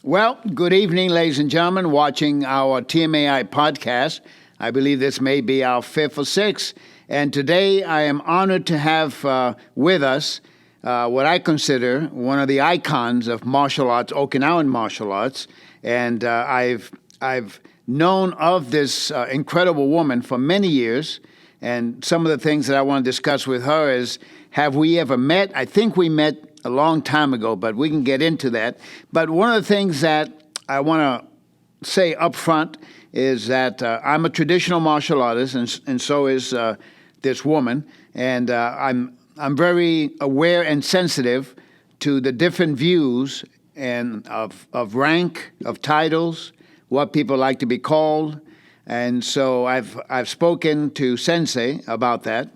Well, good evening, ladies and gentlemen, watching our TMAI Podcast. I believe this may be our fifth or sixth. And today I am honored to have with us what I consider one of the icons of martial arts, Okinawan martial arts. And I've known of this incredible woman for many years. And some of the things that I want to discuss with her is, have we ever met? I think we met a long time ago, but we can get into that. But one of the things that I want to say up front is that I'm a traditional martial artist, and so is this woman. And I'm very aware and sensitive to the different views and of rank, of titles, what people like to be called. And so I've spoken to Sensei about that.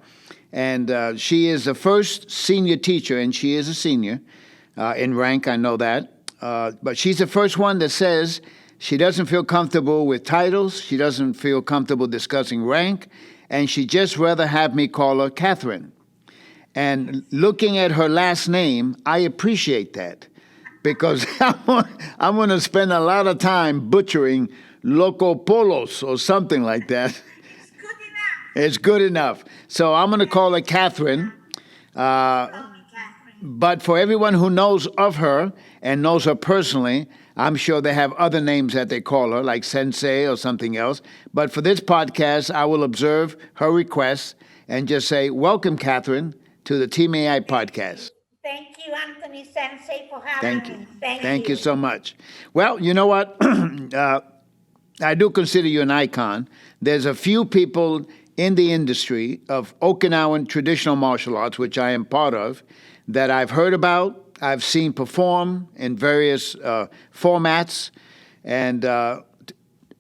And she is the first senior teacher, and she is a senior in rank, I know that. But she's the first one that says she doesn't feel comfortable with titles, she doesn't feel comfortable discussing rank, and she just rather have me call her Catherine. And looking at her last name, I appreciate that, because I'm going to spend a lot of time butchering Loukopolous or something like that. It's good enough. So I'm going to call her Catherine. But for everyone who knows of her and knows her personally, I'm sure they have other names that they call her, like Sensei or something else. But for this podcast, I will observe her request and just say, welcome, Catherine, to the TMAI Podcast. Thank you, Anthony Sensei, for having me. Thank you so much. Well, you know what? I do consider you an icon. There's a few people in the industry of Okinawan traditional martial arts, which I am part of, that I've heard about, I've seen perform in various formats, and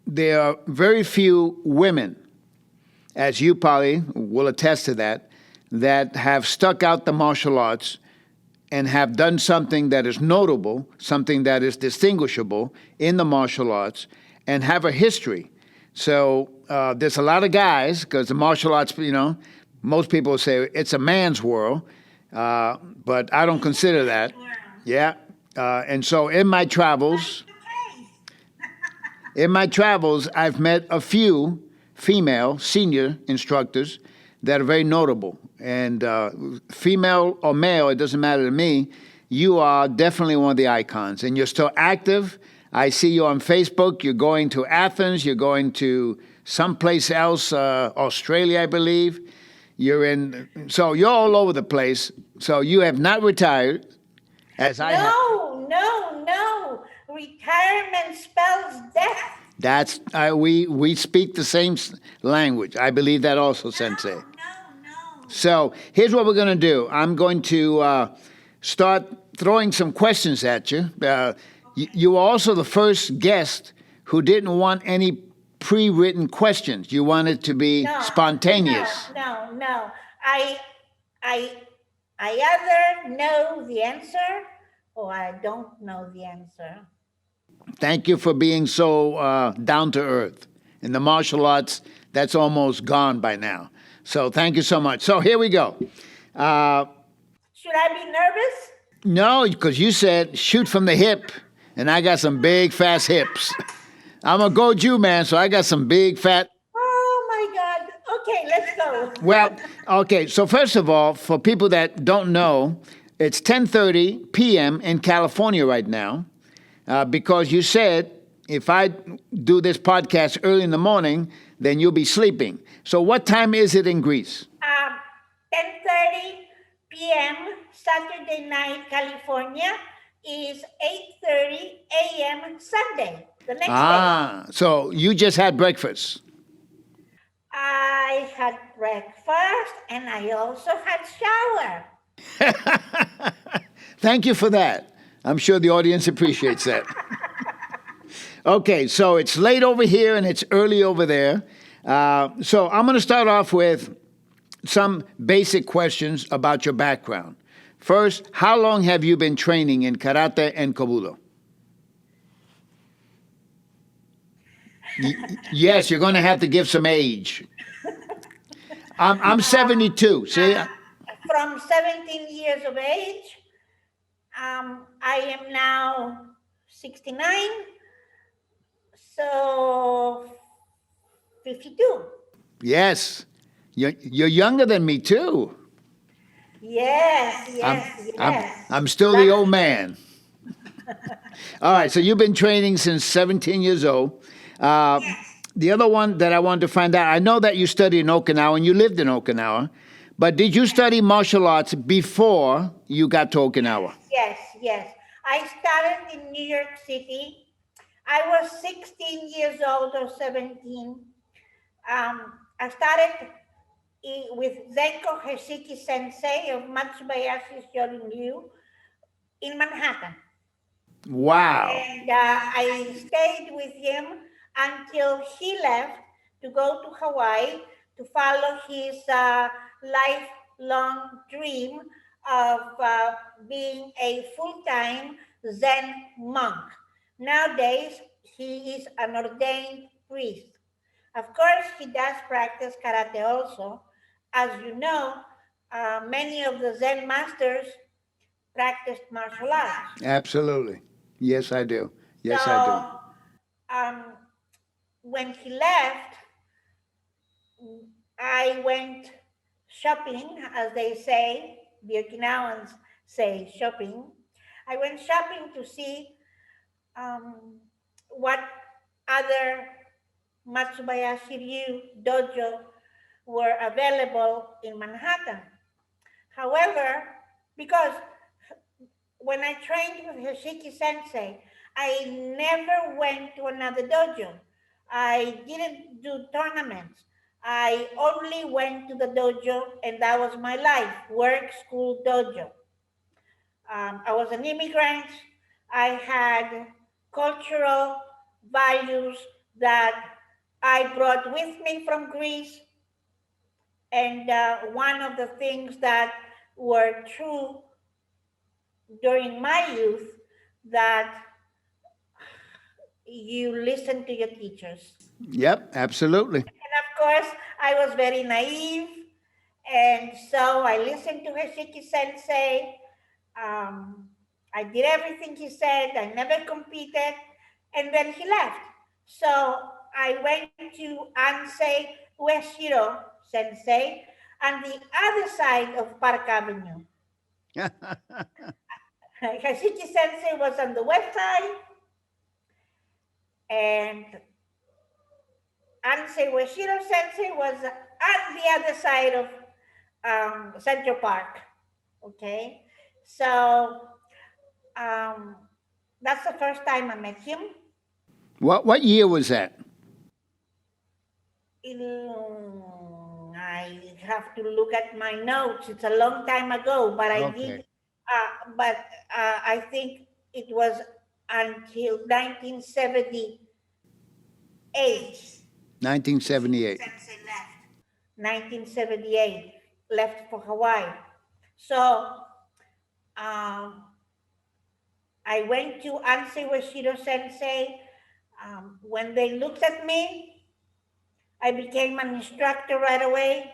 there are very few women, as you probably will attest to that have stuck out the martial arts and have done something that is notable, something that is distinguishable in the martial arts, and have a history. So there's a lot of guys, because the martial arts, most people say it's a man's world, but I don't consider that. Yeah. And so in my travels, I've met a few female senior instructors that are very notable. And female or male, it doesn't matter to me. You are definitely one of the icons, and you're still active. I see you on Facebook. You're going to Athens. You're going to someplace else, Australia, I believe. So you're all over the place. So you have not retired, as I have. No. Retirement spells death. We speak the same language. I believe that also, Sensei. No. So here's what we're going to do. I'm going to start throwing some questions at you. You were also the first guest who didn't want any pre-written questions. You wanted to be spontaneous. No. I either know the answer or I don't know the answer. Thank you for being so down to earth. In the martial arts, that's almost gone by now. So thank you so much. So here we go. Should I be nervous? No, because you said shoot from the hip. And I got some big, fast hips. I'm a Goju man, so I got some big, fat. Oh, my God. Okay, let's go. Well, okay, so first of all, for people that don't know, it's 10:30 p.m. in California right now, because you said if I do this podcast early in the morning, then you'll be sleeping. So what time is it in Greece? 10:30 p.m. Saturday night, California. Is 8:30 a.m. Sunday, the next day. So you just had breakfast. I had breakfast and I also had shower. Thank you for that. I'm sure the audience appreciates that. Okay, so it's late over here and it's early over there. So I'm going to start off with some basic questions about your background. First, how long have you been training in karate and kobudo? Yes, you're going to have to give some age. I'm 72. See? From 17 years of age, I am now 69, so 52. Yes. You're younger than me, too. Yes, I'm, yes, I'm, yes. I'm still the old Lucky. man. All right, so you've been training since 17 years old. Uh, the other one that I wanted to find out, I know that you studied in Okinawa and you lived in Okinawa, but did you study martial arts before you got to Okinawa? Yes, yes. I started in New York City. I was 16 years old or 17. I started with Zenko Heshiki Sensei of Matsubayashi Shorin-ryu in Manhattan. Wow. And I stayed with him until he left to go to Hawaii to follow his lifelong dream of being a full-time Zen monk. Nowadays, he is an ordained priest. Of course, he does practice karate also. As you know, many of the Zen masters practiced martial arts. Absolutely. Yes, I do. Yes, I do. So um, when he left, I went shopping, as they say, the Okinawans say shopping. I went shopping to see um, what other Matsubayashi Ryu dojo were available in Manhattan. However, because when I trained with Hoshiki Sensei, I never went to another dojo. I didn't do tournaments. I only went to the dojo, and that was my life, work, school, dojo. I was an immigrant. I had cultural values that I brought with me from Greece. And one of the things that were true during my youth, that you listen to your teachers. Yep, absolutely. And of course, I was very naive. And so I listened to Hoshiki Sensei. Um, I did everything he said. I never competed. And then he left. So I went to Ansei Ueshiro Sensei on the other side of Park Avenue. Hoshiki Sensei was on the west side, and Ansei Ueshiro Sensei was on the other side of Central Park. Okay, so um, that's the first time I met him. What year was that? I have to look at my notes. It's a long time ago, but I Okay. did. But I think it was until 1978. 1978. Sensei left. 1978, left for Hawaii. So I went to Ansei Ueshiro Sensei. When they looked at me, I became an instructor right away.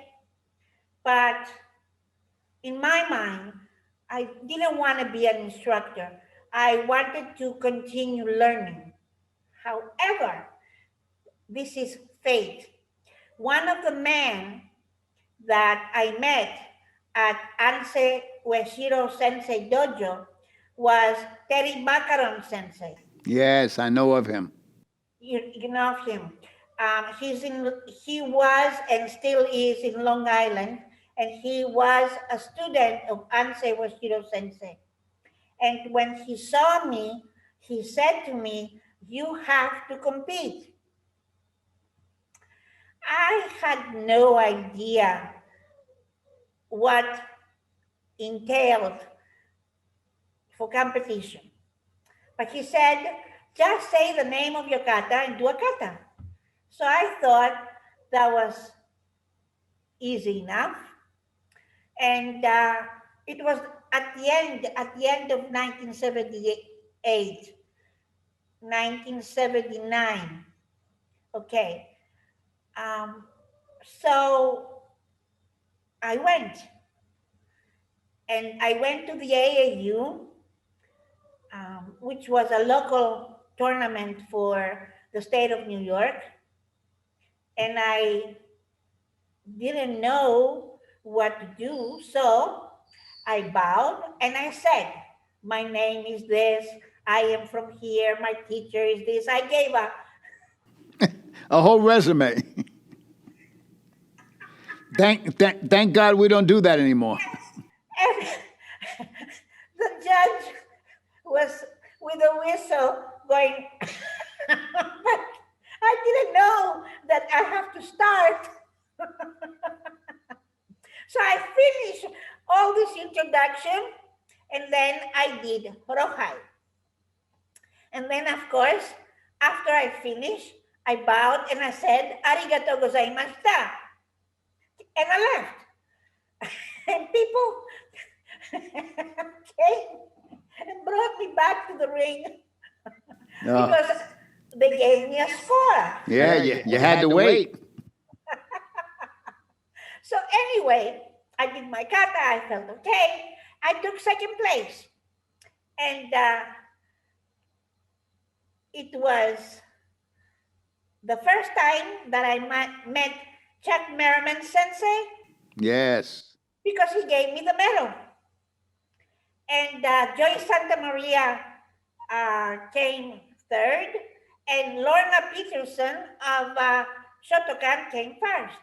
But in my mind, I didn't want to be an instructor. I wanted to continue learning. However, this is fate. One of the men that I met at Ansei Ueshiro Sensei Dojo was Terry Macaron Sensei. Yes, I know of him. You know of him. He was and still is in Long Island, and he was a student of Ansei Washiro Sensei. And when he saw me, he said to me, "You have to compete." I had no idea what entailed for competition. But he said, "Just say the name of your kata and do a kata." So I thought that was easy enough. And it was at the end of 1978, 1979. Okay. So I went. And I went to the AAU. which was a local tournament for the state of New York. And I didn't know what to do. So I bowed and I said, my name is this. I am from here. My teacher is this. I gave A whole resume. Thank God we don't do that anymore. and the judge was with a whistle going, but I didn't know that I have to start. So I finished all this introduction and then I did Rohai. And then, of course, after I finished, I bowed and I said, Arigato gozaimashita. And I left. And people came and brought me back to the ring because they gave me a score. Yeah, you had to wait. So anyway, I did my kata. I felt okay. I took second place. And it was the first time that I met Chuck Merriman Sensei Yes. because he gave me the medal. And Joy Santa Maria came third, and Lorna Peterson of Shotokan came first.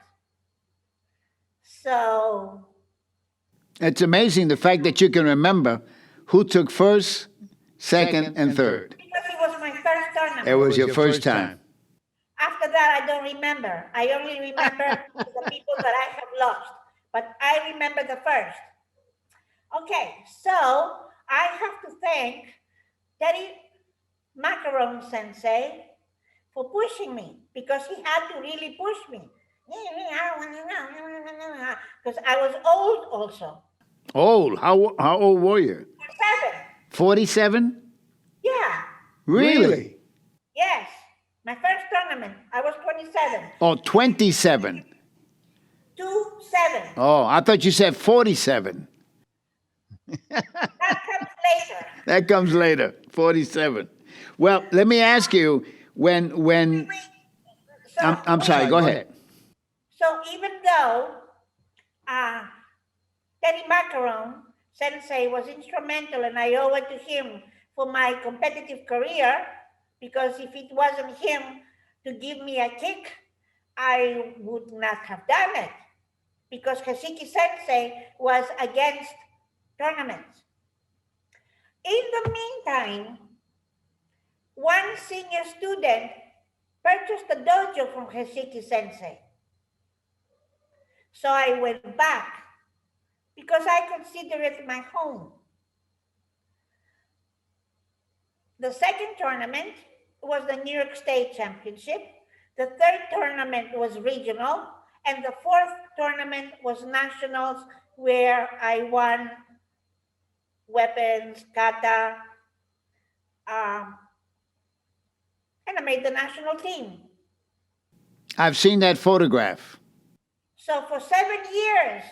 So It's amazing the fact that you can remember who took first, second, and third. because it was my first tournament. It was your first time. After that, I don't remember. I only remember the people that I have lost, but I remember the first. Okay, so I have to thank Teddy Macaron Sensei for pushing me because he had to really push me. Because I was old also. Old? How old were you? 47. 47? Yeah, Really? yes. My first tournament, I was 27. Oh, 27. 27. Oh, I thought you said 47. That comes later. That comes later. 47. Well, let me ask you when So, I'm sorry, go ahead. So even though Teddy Macaron Sensei was instrumental and I owe it to him for my competitive career, because if it wasn't him to give me a kick, I would not have done it, because Hashiki Sensei was against tournaments. In the meantime, one senior student purchased a dojo from Hashiki Sensei. So I went back because I consider it my home. The second tournament was the New York State Championship. The third tournament was regional. And the fourth tournament was nationals, where I won weapons, kata, and I made the national team. I've seen that photograph. So for 7 years,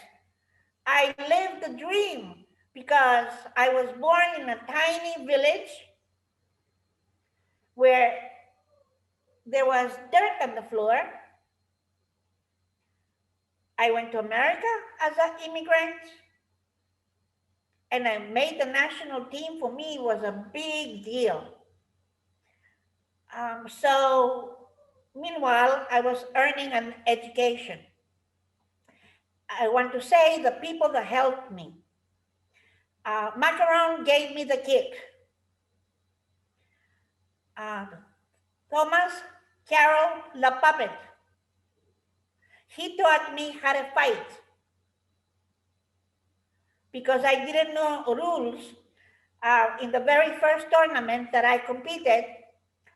I lived the dream because I was born in a tiny village where there was dirt on the floor. I went to America as an immigrant and I made the national team. For me, it was a big deal. So meanwhile, I was earning an education. I want to say the people that helped me. Macaron gave me the kick. Thomas Carroll La Puppet. He taught me how to fight because I didn't know rules. In the very first tournament that I competed,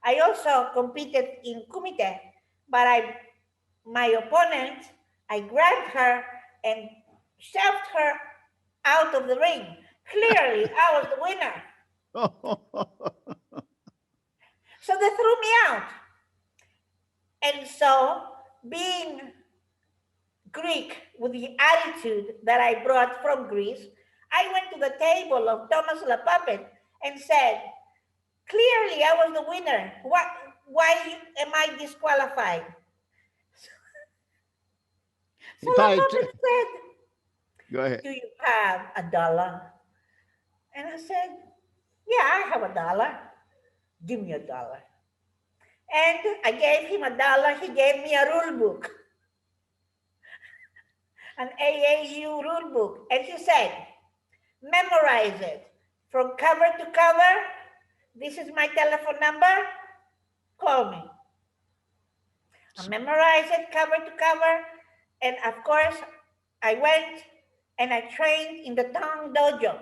I also competed in kumite, but my opponent, I grabbed her and shoved her out of the ring. Clearly, I was the winner. So they threw me out. And so, being Greek with the attitude that I brought from Greece, I went to the table of Thomas La Puppet and said, clearly I was the winner. Why am I disqualified? So the Probably puppet said, go ahead. do you have $1? And I said, yeah, I have $1. Give me $1. And I gave him $1. He gave me a rule book, an AAU rule book. And he said, memorize it from cover to cover. This is my telephone number. Call me. I memorized it cover to cover. And of course, I went and I trained in the Tong Dojo.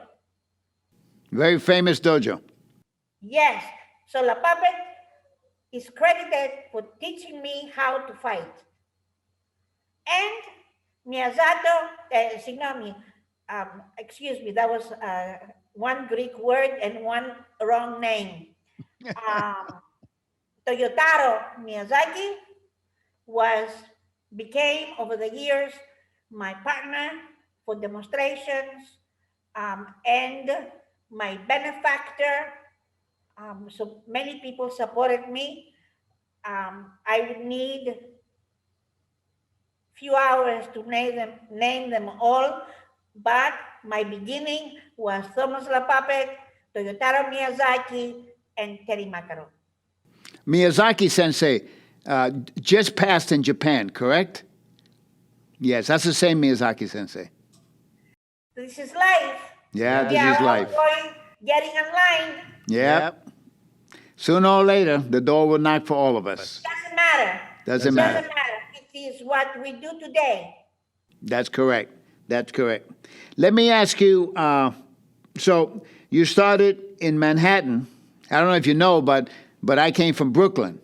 Very famous dojo. Yes. So La Puppet is credited for teaching me how to fight. And Miyazato, excuse me, that was one Greek word and one wrong name. Toyotaro Miyazaki became over the years my partner for demonstrations and my benefactor. So many people supported me. I would need few hours to name them all, but my beginning was Thomas La Puppet, Toyotaro Miyazaki, and Terry Makarov. Miyazaki Sensei just passed in Japan, correct? Yes, that's the same Miyazaki Sensei. This is life. Yeah, this We are is all life. getting online. Yep. Sooner or later, the door will knock for all of us. Doesn't matter. Doesn't matter. It is what we do today. That's correct. That's correct. Let me ask you, so you started in Manhattan. I don't know if you know, but I came from Brooklyn.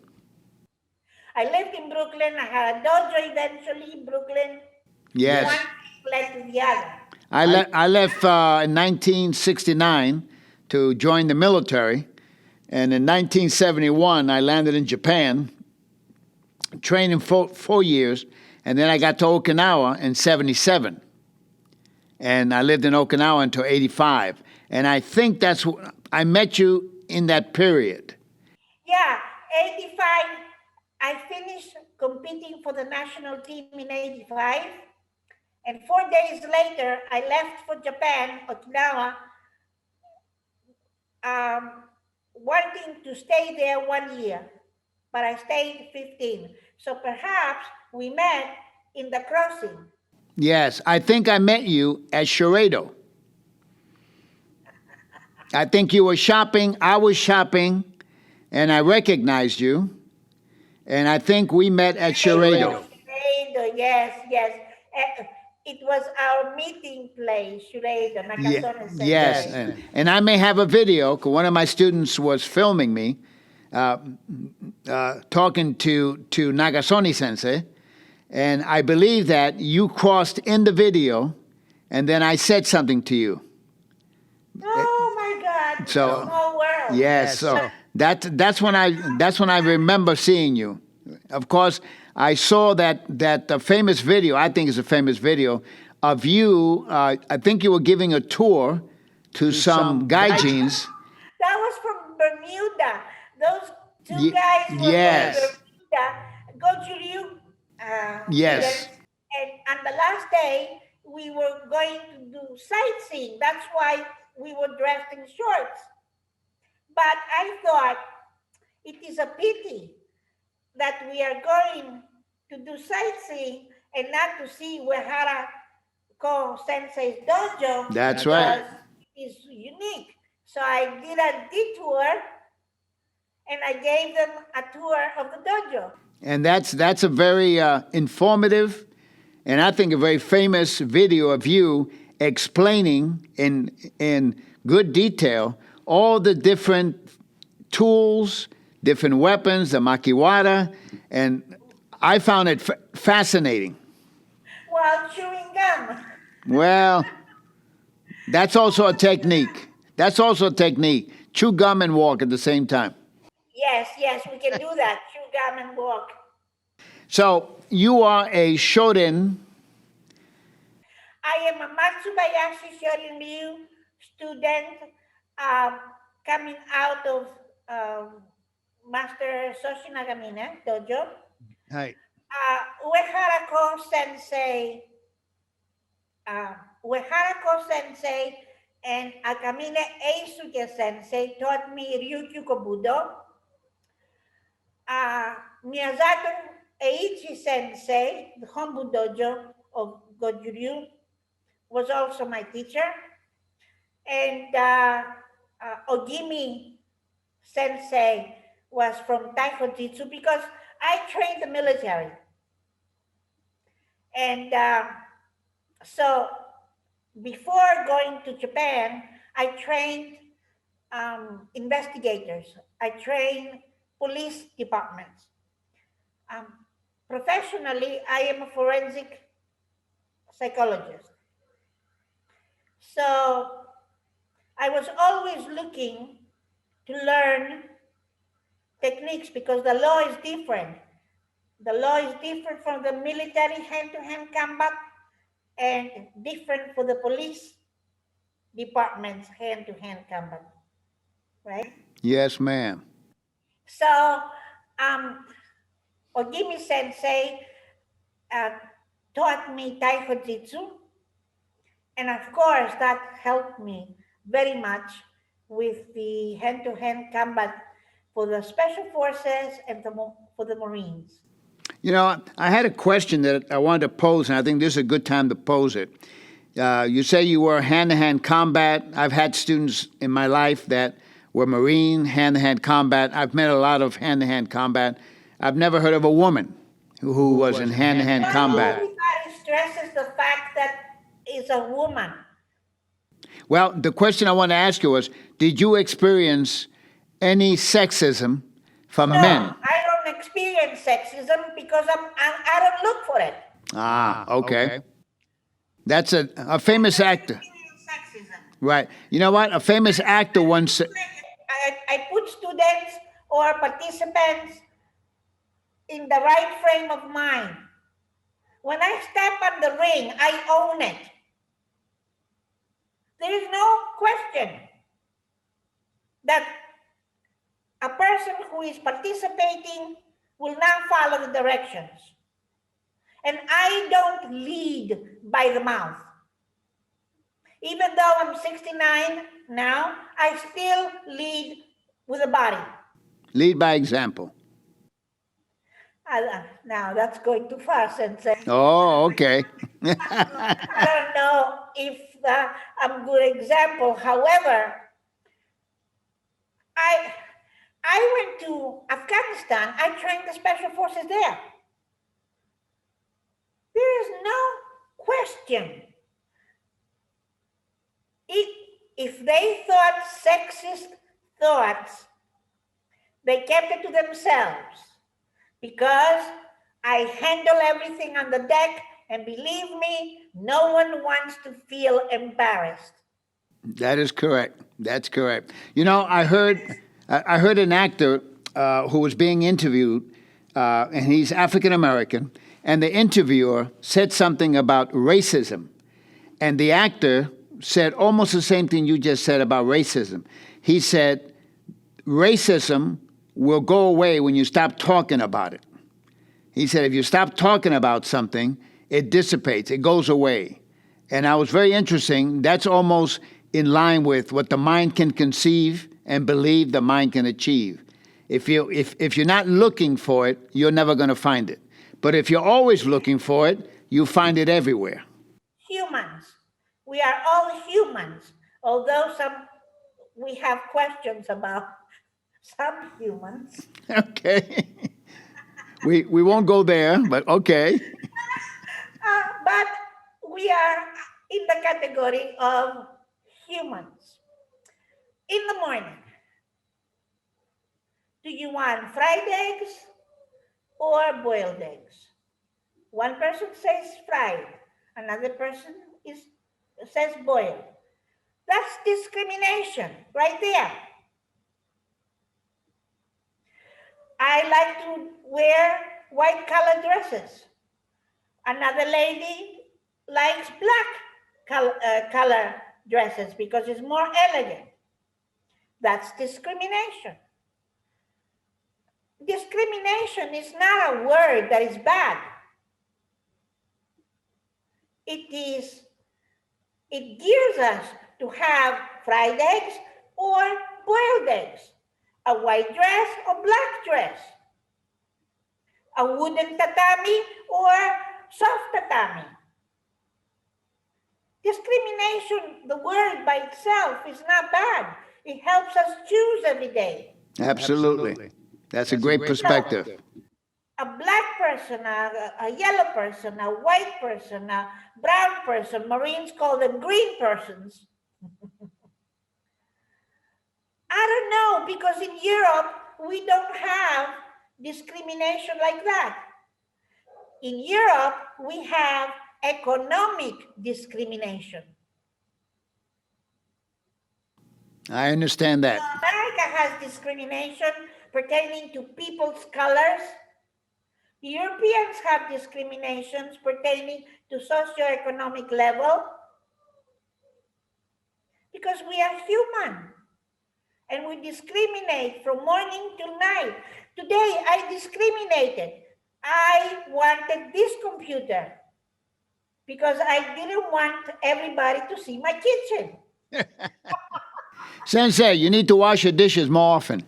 I lived in Brooklyn. I had a dojo eventually in Brooklyn. Yes. One led to the other. I left in 1969 to join the military. And in 1971, I landed in Japan, trained in 4 years. And then I got to Okinawa in 77. And I lived in Okinawa until 85. And I think I met you in that period. Yeah, 85. I finished competing for the national team in 85. And 4 days later, I left for Japan, Okinawa, wanting to stay there 1 year. But I stayed 15. So perhaps we met in the crossing. Yes, I think I met you at Sharedo. I think you were shopping, I was shopping, and I recognized you. And I think we met at Sharedo. Yes. It was our meeting place, Sharedo, Nakasone Sensei. Yes, and I may have a video, because one of my students was filming me, talking to Nagasone Sensei, and I believe that you crossed in the video, and then I said something to you. Oh my God! So, small world. Yes, so that's when I remember seeing you. Of course, I saw that famous video. I think it's a famous video of you. I think you were giving a tour to some gaijins. That was from Bermuda. Those two guys were yes. from Bermuda. Goju-ryu. Yes. And on the last day, we were going to do sightseeing. That's why we were dressed in shorts. But I thought it is a pity that we are going to do sightseeing and not to see Uehara Ko Sensei's dojo. That's right. It is unique. So I did a detour and I gave them a tour of the dojo. And that's a very informative and I think a very famous video of you explaining in good detail all the different tools, different weapons, the makiwara, and I found it fascinating. While chewing gum. Well, that's also a technique. Chew gum and walk at the same time. Yes, we can do that. Chew gum and walk. So you are a Shorin. I am a Matsubayashi Shorin Ryu student. coming out of Master Soshi Nagamine dojo, Hi. Ueharako Sensei, uh, Ueharako Sensei and Akamine Eisuke Sensei taught me Ryukyu Kobudo. Miyazato Eiichi Sensei, the Hombu Dojo of Goju-ryu, was also my teacher. And Ogimi Sensei was from Taiko Jitsu because I trained the military. And so before going to Japan, I trained investigators. I trained police departments. Professionally, I am a forensic psychologist. So I was always looking to learn techniques because the law is different. The law is different from the military hand-to-hand combat and different for the police department's hand-to-hand combat, right? Yes, ma'am. So Ogimi Sensei taught me Taiko Jitsu, and of course that helped me very much with the hand-to-hand combat for the special forces and for the Marines. You know, I had a question that I wanted to pose, and I think this is a good time to pose it. You say you were hand-to-hand combat. I've had students in my life that were Marine, hand-to-hand combat. I've met a lot of hand-to-hand combat. I've never heard of a woman who was in hand-to-hand combat. Everybody stresses the fact that it's a woman. Well, the question I want to ask you was, did you experience any sexism from men? I don't experience sexism because I don't look for it. Okay. That's a famous actor. Sexism. Right. You know what? A famous actor once... I put students or participants in the right frame of mind. When I step on the ring, I own it. There is no question that a person who is participating will not follow the directions. And I don't lead by the mouth. Even though I'm 69 now, I still lead with the body. Lead by example. Now that's going too far, Sensei. Oh, okay. I don't know if I'm a good example. However, I went to Afghanistan. I trained the special forces there. There is no question. If they thought sexist thoughts, they kept it to themselves because I handle everything on the deck, and believe me, no one wants to feel embarrassed. That is correct. That's correct. You know, I heard an actor who was being interviewed, and he's African American, and the interviewer said something about racism, and the actor said almost the same thing you just said about racism. He said, racism will go away when you stop talking about it. He said, if you stop talking about something, it dissipates, it goes away. And I was very interesting. That's almost in line with what the mind can conceive and believe the mind can achieve. If you're not looking for it, you're never going to find it. But if you're always looking for it, you find it everywhere. Humans. We are all humans, although we have questions about some humans. Okay. We won't go there, but okay. But we are in the category of humans. In the morning, do you want fried eggs or boiled eggs? One person says fried, another person says boiled. That's discrimination right there. I like to wear white colored dresses. Another lady likes black color dresses because it's more elegant. That's discrimination. Discrimination is not a word that is bad. It gears us to have fried eggs or boiled eggs, a white dress or black dress, a wooden tatami or soft tatami. Discrimination, the word by itself, is not bad. It helps us choose every day. Absolutely. That's a great perspective. A black person, a yellow person, a white person, a brown person, Marines call them green persons. I don't know, because in Europe, we don't have discrimination like that. In Europe, we have economic discrimination. I understand that. America has discrimination pertaining to people's colors. Europeans have discriminations pertaining to socioeconomic level, because we are human and we discriminate from morning till night. Today, I discriminated. I wanted this computer because I didn't want everybody to see my kitchen. Sensei, you need to wash your dishes more often.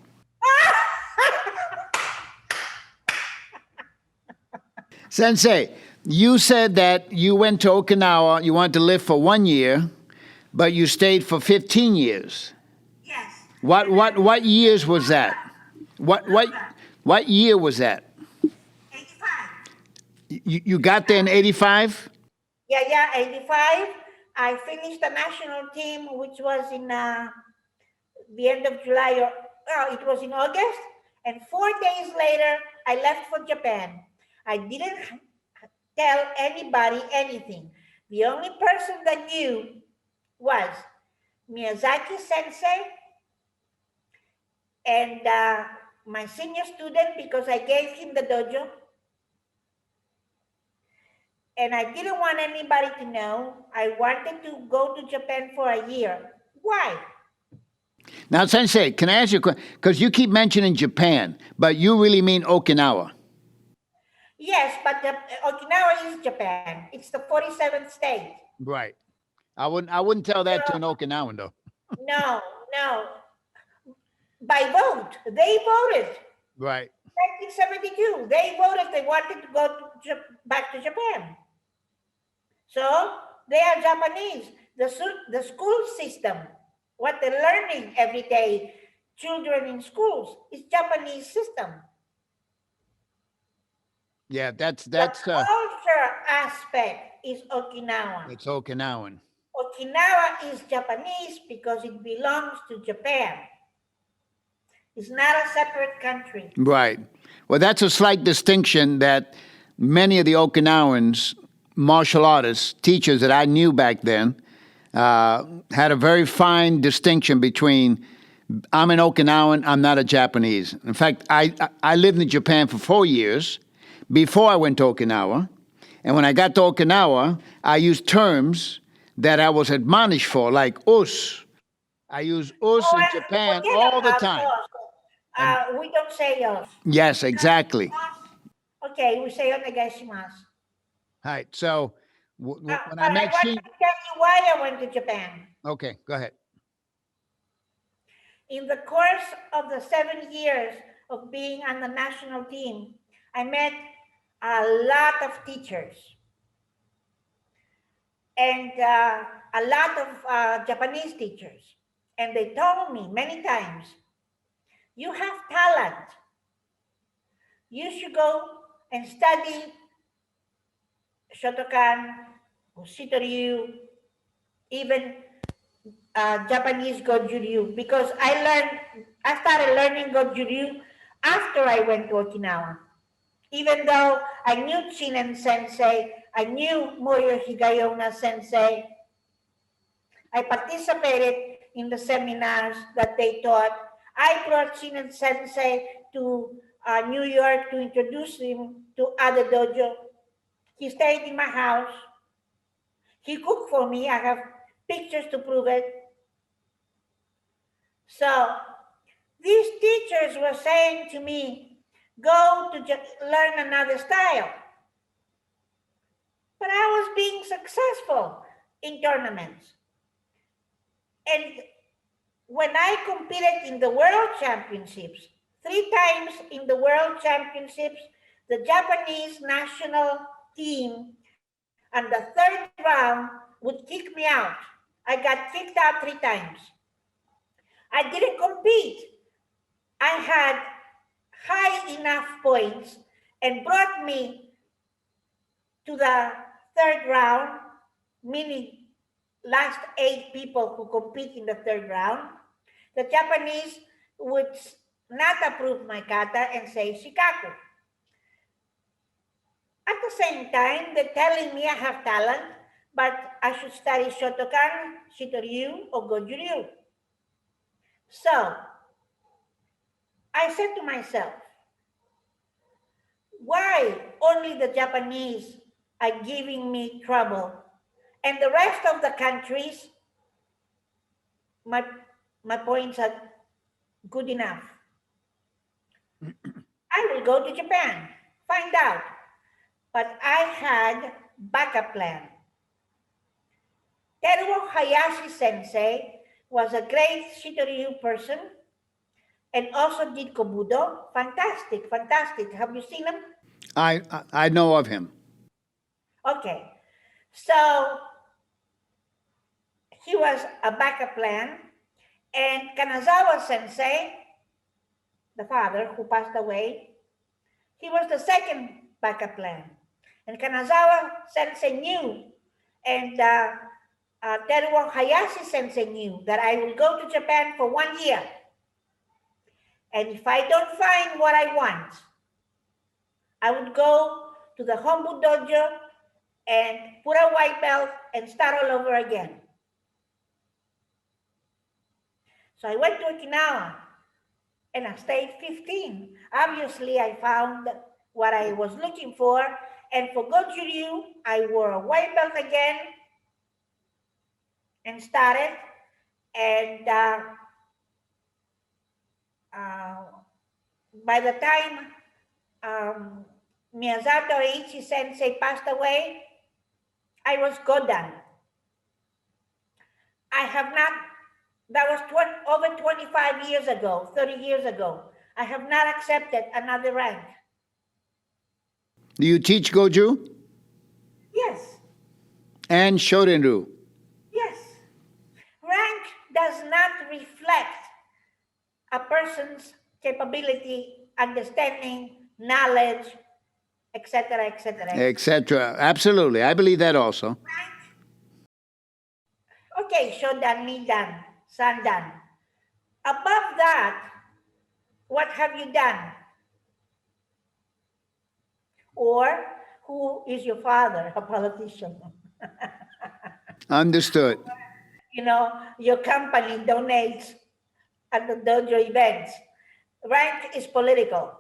Sensei, you said that you went to Okinawa, you wanted to live for 1 year, but you stayed for 15 years. Yes. What years was that? What year was that? 85. You got there in 85? Yeah, 85. I finished the national team, which was in the end of July, or it was in August. And 4 days later, I left for Japan. I didn't tell anybody anything. The only person that knew was Miyazaki Sensei and my senior student, because I gave him the dojo. And I didn't want anybody to know. I wanted to go to Japan for a year. Why? Now, Sensei, can I ask you a question? Because you keep mentioning Japan, but you really mean Okinawa. Yes, but Okinawa is Japan. It's the 47th state. Right. I wouldn't tell that to an Okinawan, though. No. By vote. They voted. Right. 1972. They voted they wanted to go back to Japan. So they are Japanese. The school system, what they're learning every day, children in schools, is Japanese system. Yeah, that's the culture aspect is Okinawan. it's Okinawan. Okinawa is Japanese because it belongs to Japan. It's not a separate country. Right. Well, that's a slight distinction that many of the Okinawans, martial artists, teachers that I knew back then, had a very fine distinction between I'm an Okinawan, I'm not a Japanese. In fact, I lived in Japan for 4 years before I went to Okinawa. And when I got to Okinawa, I used terms that I was admonished for, like us. I use us in Japan all the time. We don't say us. Yes, exactly. Okay, we say onegaishimasu. Right. So when But I met want to tell you why I went to Japan. Okay, go ahead. In the course of the 7 years of being on the national team, I met a lot of teachers and a lot of Japanese teachers. And they told me many times, you have talent. You should go and study Shotokan, Shitoryu, even Japanese Goju-ryu, because I started learning Goju-ryu after I went to Okinawa. Even though I knew Chinen Sensei, I knew Moyo Higayona Sensei, I participated in the seminars that they taught. I brought Chinen Sensei to New York to introduce him to other dojo. He stayed in my house. He cooked for me. I have pictures to prove it. So these teachers were saying to me, go to learn another style. But I was being successful in tournaments. And when I competed in the World Championships, 3 times in the World Championships, the Japanese national team on the third round would kick me out. I got kicked out 3 times. I didn't compete. I had high enough points and brought me to the third round, meaning last 8 people who compete in the third round. The Japanese would not approve my kata and say shikaku. At the same time, they're telling me I have talent, but I should study Shotokan, Shitoryu, or Goju-ryu. So I said to myself, why only the Japanese are giving me trouble and the rest of the countries, my points are good enough? I will go to Japan, find out. But I had backup plan. Teruo Hayashi Sensei was a great Shitoryu person and also did Kobudo. Fantastic, fantastic. Have you seen him? I know of him. Okay. So he was a backup plan. And Kanazawa Sensei, the father who passed away, he was the second backup plan. And Kanazawa Sensei knew, and Teruo Hayashi Sensei knew that I will go to Japan for 1 year. And if I don't find what I want, I would go to the Hombu Dojo and put a white belt and start all over again. So I went to Okinawa and I stayed 15. Obviously, I found what I was looking for. And for Goju-ryu, I wore a white belt again and started. And by the time Miyazato Eiichi Sensei passed away, I was Godan. I have not, that was over 25 years ago, 30 years ago. I have not accepted another rank. Do you teach Goju? Yes. And Shorin-ryu? Yes. Rank does not reflect a person's capability, understanding, knowledge, etc., etc. Etc. Absolutely. I believe that also. Okay, Shodan, Nidan, Sandan. Above that, what have you done? Or who is your father? A politician. Understood. You know, your company donates at the dojo events. Rank is political.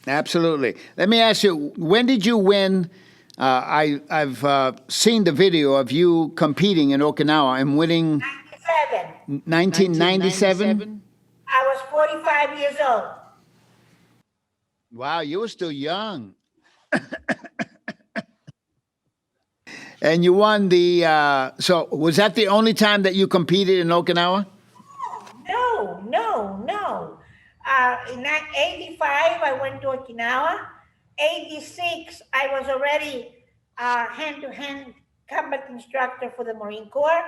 Absolutely. Let me ask you, when did you win? I've seen the video of you competing in Okinawa and winning 97. 1997? I was 45 years old. Wow, you were still young. And you won the, so was that the only time that you competed in Okinawa? No. In 85, I went to Okinawa. 86, I was already hand-to-hand combat instructor for the Marine Corps.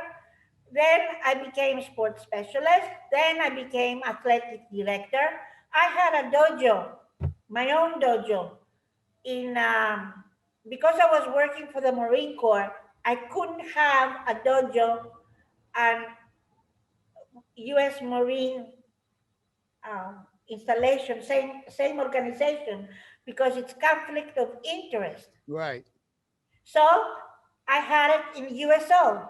Then I became sports specialist. Then I became athletic director. I had a dojo, my own dojo, in because I was working for the Marine Corps. I couldn't have a dojo and U.S. Marine installation, same organization, because it's conflict of interest. Right. So I had it in USO,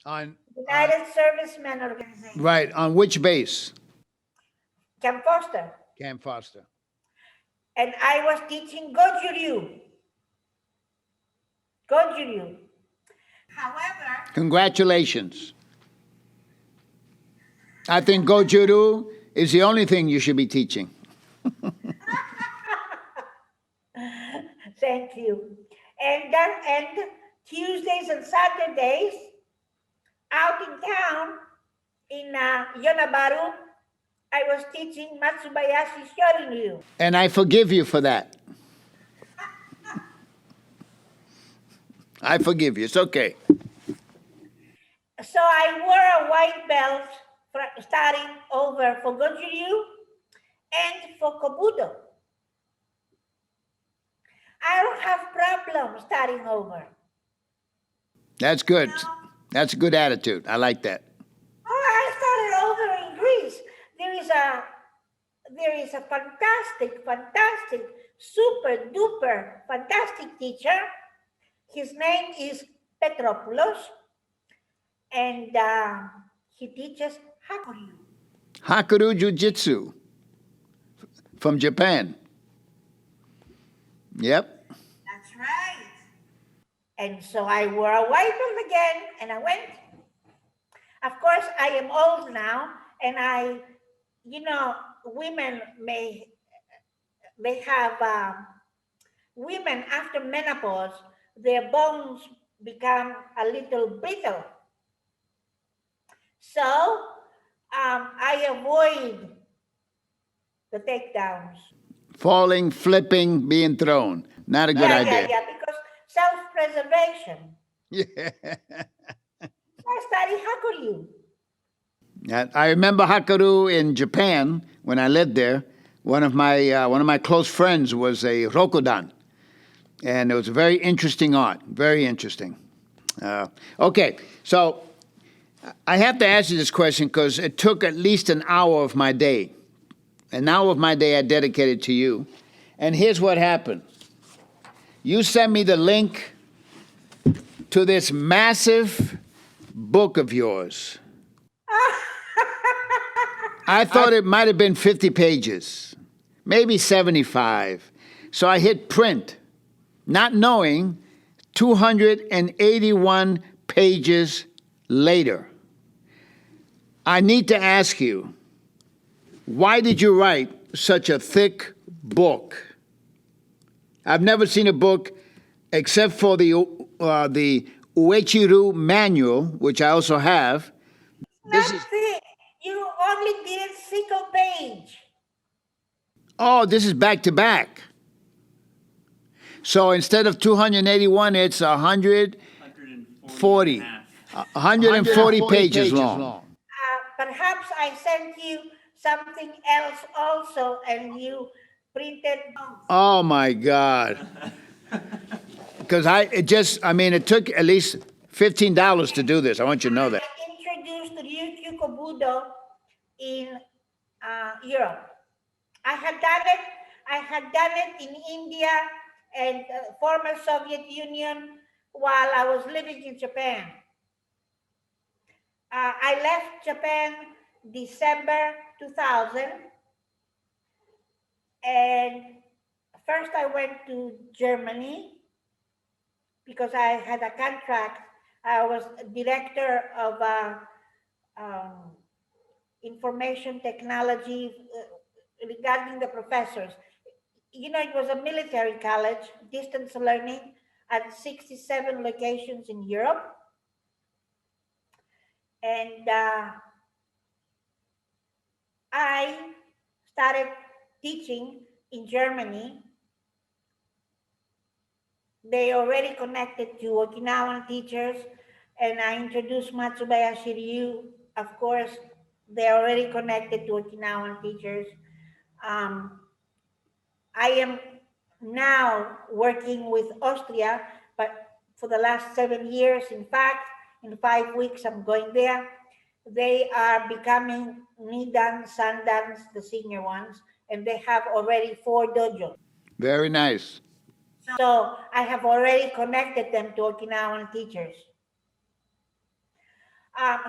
United Servicemen Organization. Right. On which base? Camp Foster. Camp Foster. And I was teaching Goju-ryu. However, Congratulations. I think Goju-ryu is the only thing you should be teaching. Thank you. And Tuesdays and Saturdays, out in town in Yonabaru, I was teaching Matsubayashi Shorinryu. And I forgive you for that. I forgive you. It's okay. So I wore a white belt starting over for Goju-ryu and for Kobudo. I don't have problem starting over. That's good. That's a good attitude. I like that. Oh, I started over in Greece. There is a fantastic, super duper fantastic teacher. His name is Petropoulos, and he teaches Hakuryu. Hakuryu Jiu-Jitsu from Japan. Yep. That's right. And so I wore a white belt again, and I went. Of course, I am old now, and women may have women after menopause, their bones become a little brittle. So I avoid the takedowns. Falling, flipping, being thrown. Not a good idea. Yeah, because self-preservation. Yeah. I study Hakuryu. I remember Hakuryu in Japan when I lived there. One of my close friends was a rokudan, and it was a very interesting art. Very interesting. Okay, so I have to ask you this question because it took at least an hour of my day. An hour of my day I dedicated to you. And here's what happened. You sent me the link to this massive book of yours. I thought it might have been 50 pages, maybe 75. So I hit print, not knowing 281 pages later. I need to ask you, why did you write such a thick book? I've never seen a book except for the Uechiru manual, which I also have. This is thick. You only did single page. Oh, this is back to back. So instead of 281, it's 140. 140 pages long. Perhaps I sent you something else also, and you printed. Oh my God! Because it took at least $15 to do this. I want you to know that. I introduced Ryukyu Kobudo in Europe. I had done it in India and former Soviet Union while I was living in Japan. I left Japan December 2000, and first I went to Germany because I had a contract. I was director of information technology regarding the professors. It was a military college, distance learning at 67 locations in Europe. And I started teaching in Germany. They already connected to Okinawan teachers, and I introduced Matsubayashi Ryu. Of course, they're already connected to Okinawan teachers. I am now working with Austria, but for the last 7 years, in fact, in 5 weeks, I'm going there. They are becoming Nidan, Sandans, the senior ones, and they have already 4 dojos. Very nice. So I have already connected them to Okinawan teachers.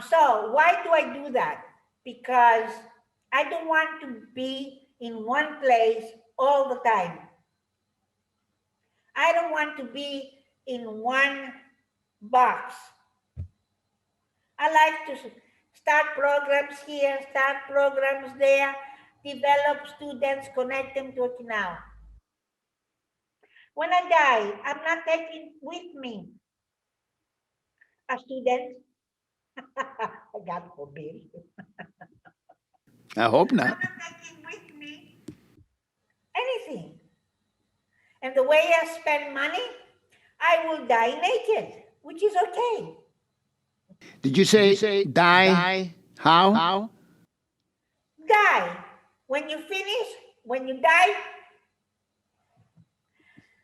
So why do I do that? Because I don't want to be in one place all the time. I don't want to be in one box. I like to start programs here, start programs there, develop students, connect them to Okinawa. When I die, I'm not taking with me a student. God forbid. I hope I'm not. not taking with me anything. And the way I spend money, I will die naked, which is okay. Did you say die? How? Die. When you finish, when you die,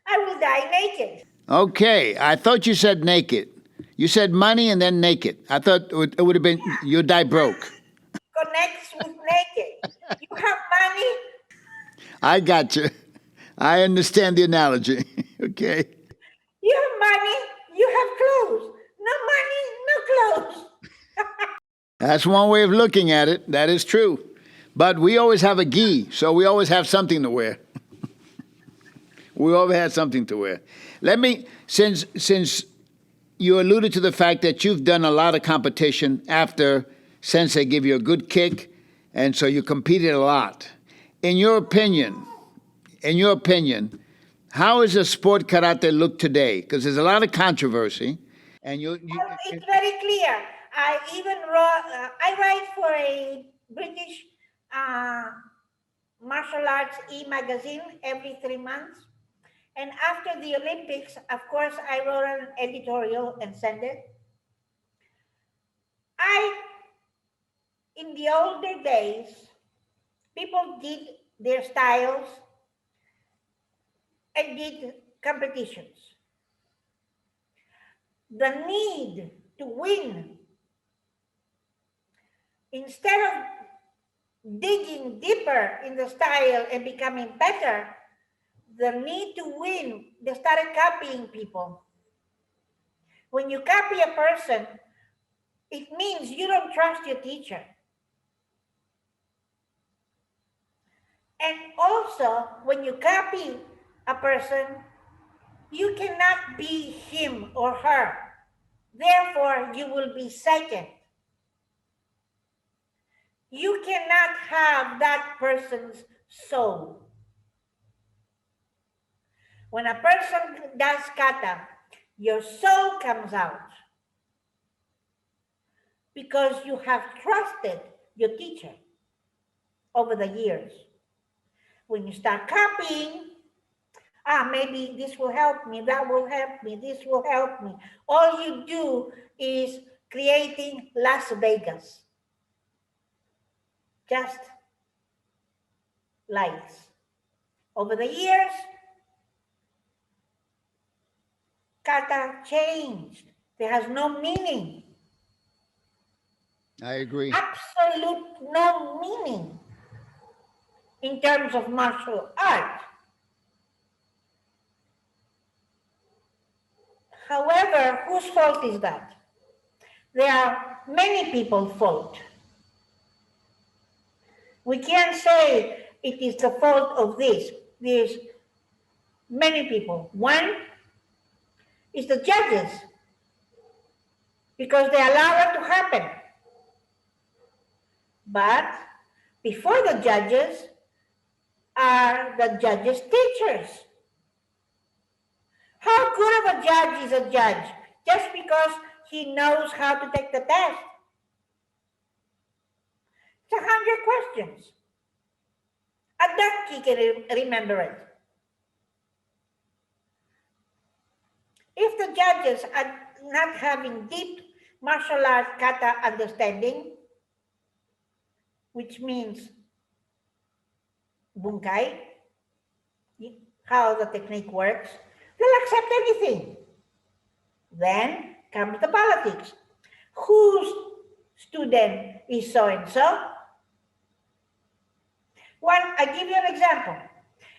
I will die naked. Okay, I thought you said naked. You said money and then naked. I thought it would have been you die broke. Connects with naked. You have money, I got you. I understand the analogy. Okay. you have money, you have clothes. No money, no clothes. That's one way of looking at it. That is true. But we always have a gi, so we always have something to wear. We always have something to wear. Let me, since you alluded to the fact that you've done a lot of competition after Sensei gave you a good kick, and so you competed a lot. In your opinion, how does the sport karate look today? Because there's a lot of controversy, and It's very clear. I even wrote, I write for a British martial arts e-magazine every 3 months. And after the Olympics, of course, I wrote an editorial and sent it. In the older days, people did their styles and did competitions. The need to win, instead of digging deeper in the style and becoming better, the need to win, they started copying people. When you copy a person, it means you don't trust your teacher. And also, when you copy a person, you cannot be him or her. Therefore, you will be second. You cannot have that person's soul. When a person does kata, your soul comes out because you have trusted your teacher over the years. When you start copying, maybe this will help me, that will help me, this will help me. All you do is creating Las Vegas. Just lights. Over the years, kata changed. There has no meaning. I agree. Absolute no meaning in terms of martial art. However, whose fault is that? There are many people's fault. We can't say it is the fault of this. There's many people. One is the judges, because they allow it to happen. But before the judges are the judges' teachers. How good of a judge is a judge just because he knows how to take the test? It's 100 questions. A donkey can remember it. If the judges are not having deep martial arts kata understanding, which means bunkai, how the technique works, they'll accept anything. Then comes the politics. Whose student is so-and-so? I give you an example.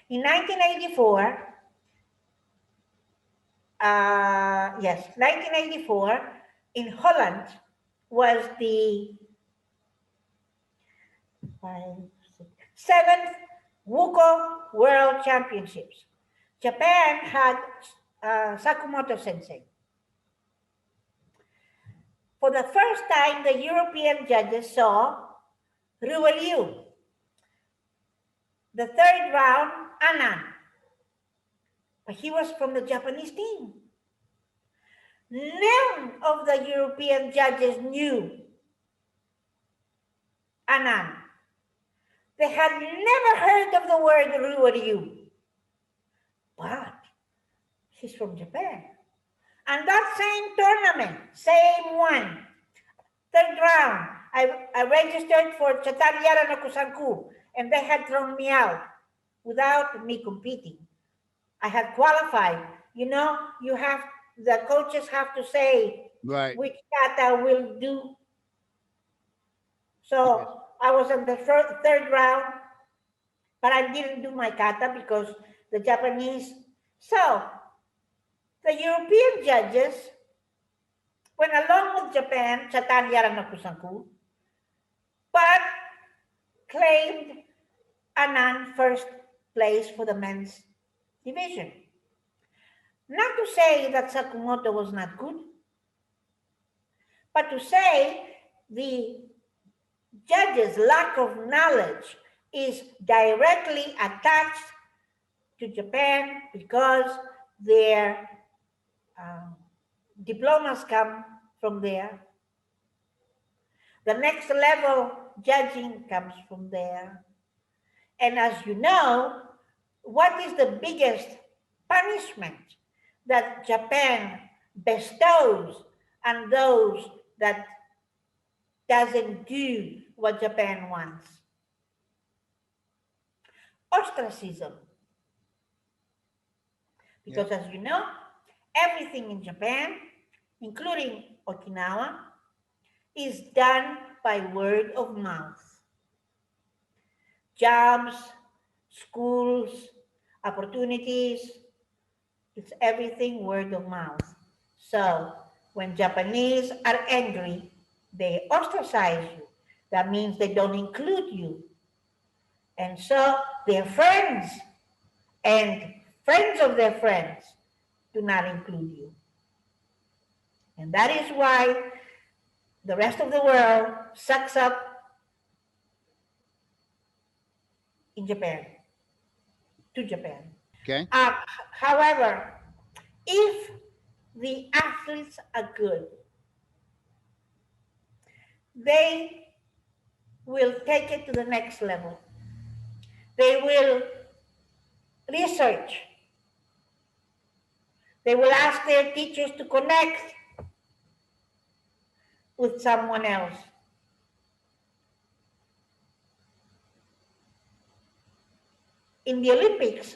In 1984, 1984, in Holland was the 7th Wuko World Championships. Japan had Sakamoto Sensei. For the first time, the European judges saw Liu. The third round, Anand. But he was from the Japanese team. None of the European judges knew Anand. They had never heard of the word Liu. But he's from Japan. And that same tournament, same one, third round, I registered for Chatanyara no Kusanku, and they had thrown me out without me competing. I had qualified. You know, the coaches have to say Right. which kata will do. So Yes. I was in the third round, but I didn't do my kata because the Japanese. So the European judges went along with Japan, Chatanyara no Kusanku, but claimed Anand first place for the men's division. Not to say that Sakamoto was not good, but to say the judges' lack of knowledge is directly attached to Japan because their diplomas come from there. The next level judging comes from there. And as you know, what is the biggest punishment that Japan bestows on those that doesn't do what Japan wants? Ostracism. Because as you know, everything in Japan, including Okinawa, is done by word of mouth. Jobs, schools, opportunities, it's everything word of mouth. So when Japanese are angry, they ostracize you. That means they don't include you. And so their friends and friends of their friends do not include you. And that is why the rest of the world sucks up in Japan, to Japan. Okay. However, if the athletes are good, they will take it to the next level. They will research. They will ask their teachers to connect with someone else. In the Olympics,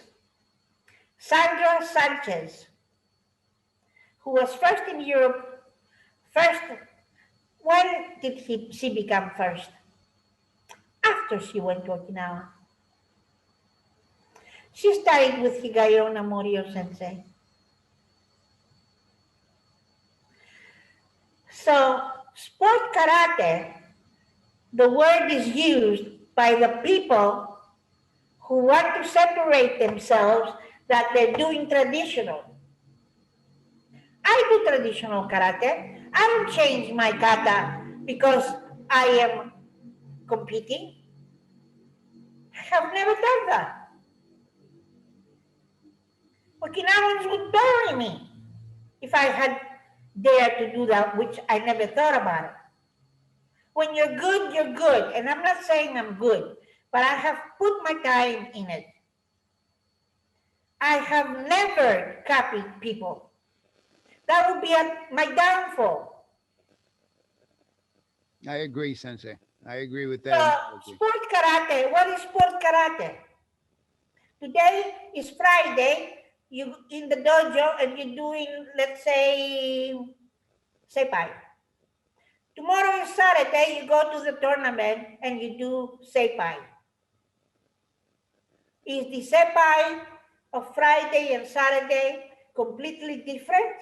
Sandra Sanchez, who was first in Europe, when did she become first? After she went to Okinawa. She studied with Higayona Morio Sensei. So, sport karate, the word is used by the people who want to separate themselves that they're doing traditional. I do traditional karate. I don't change my kata because I am competing. I have never done that. Okinawans would bury me if I had dared to do that, which I never thought about it. When you're good, you're good. And I'm not saying I'm good, but I have put my time in it. I have never copied people. That would be my downfall. I agree, Sensei. I agree with So, that. sport karate, what is sport karate? Today is Friday, you in the dojo and you're doing, let's say, Sepai. Tomorrow is Saturday, you go to the tournament and you do Sepai. Is the Sepai of Friday and Saturday completely different?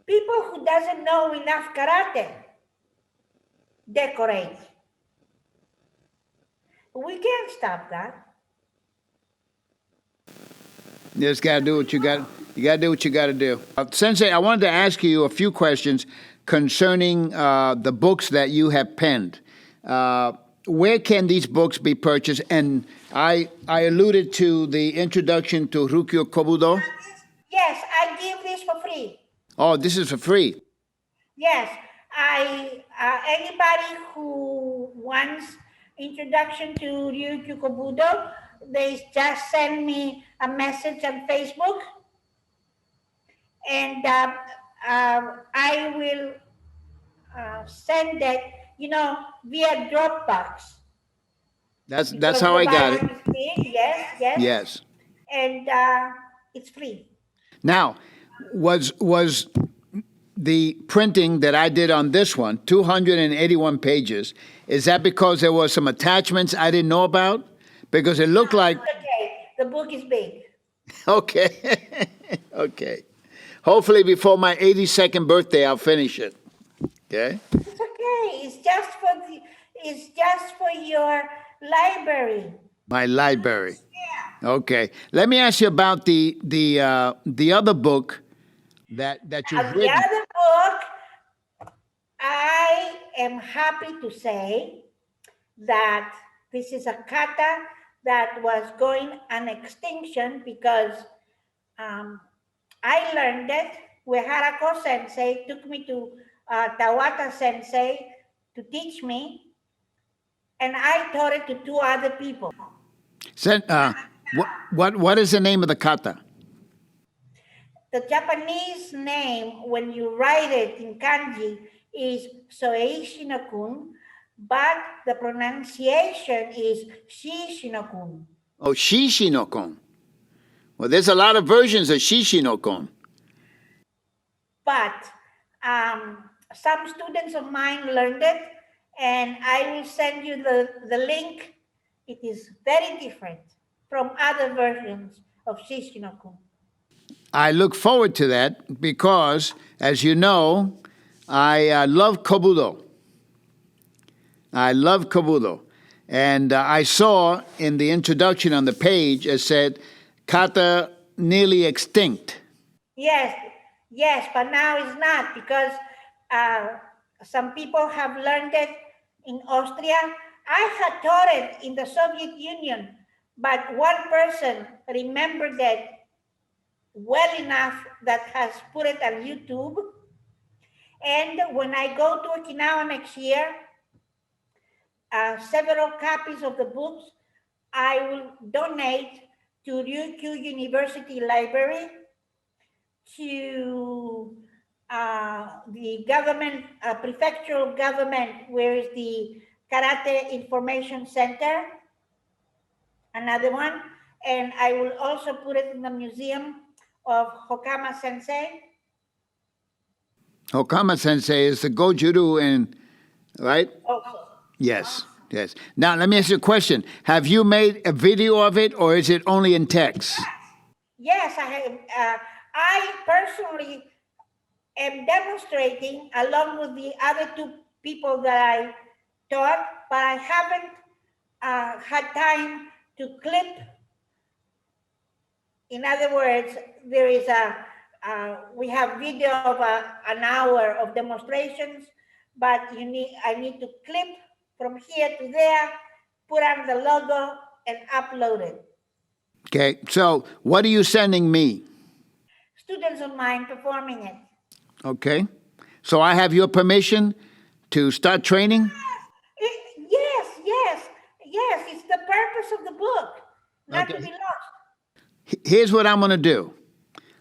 People who doesn't know enough karate decorate. We can't stop that. You just got to do what you got. You got to do what you got to do. Sensei, I wanted to ask you a few questions concerning the books that you have penned. Where can these books be purchased? And I alluded to the introduction to Ryukyu Kobudo. Yes, I give this for free. Oh, this is for free. Yes, anybody who wants introduction to Ryukyu Kobudo, they just send me a message on Facebook, and I will send that, via Dropbox. That's how I got it. Yes. Yes. And it's free. Now, was the printing that I did on this one, 281 pages, is that because there were some attachments I didn't know about? Because it looked like... Okay, the book is big. Okay. Okay. Hopefully before my 82nd birthday, I'll finish it. Okay? It's okay. It's just for your library. My library. Yeah. Okay. Let me ask you about the other book that you've written. The other book, I am happy to say that this is a kata that was going on extinction because I learned it. Ueharako Sensei took me to Tawata Sensei to teach me, and I taught it to two other people. What is the name of the kata? The Japanese name, when you write it in kanji, is Soei-shinokun, but the pronunciation is Shi-shinokun. Oh, Shi-shinokun. Well, there's a lot of versions of Shi-shinokun. But some students of mine learned it, and I will send you the link. It is very different from other versions of Shi-shinokun. I look forward to that because, as you know, I love Kobudo. I love Kobudo. And I saw in the introduction on the page, it said, kata nearly extinct. Yes, but now it's not because some people have learned it in Austria. I had taught it in the Soviet Union, but one person remembered it well enough that has put it on YouTube. And when I go to Okinawa next year, several copies of the books I will donate to Ryukyu University Library, to the government, prefectural government, where is the Karate Information Center, another one, and I will also put it in the museum of Hokama Sensei. Hokama Sensei is the Gojuru, right? Also. Yes. Now, let me ask you a question. Have you made a video of it, or is it only in text? Yes, I have. I personally am demonstrating along with the other two people that I taught, but I haven't had time to clip. In other words, there is we have video of an hour of demonstrations, but I need to clip from here to there, put on the logo, and upload it. Okay, so what are you sending me? Students of mine performing it. Okay, so I have your permission to start training? Yes, it's the purpose of the book, not to be lost. Here's what I'm going to do.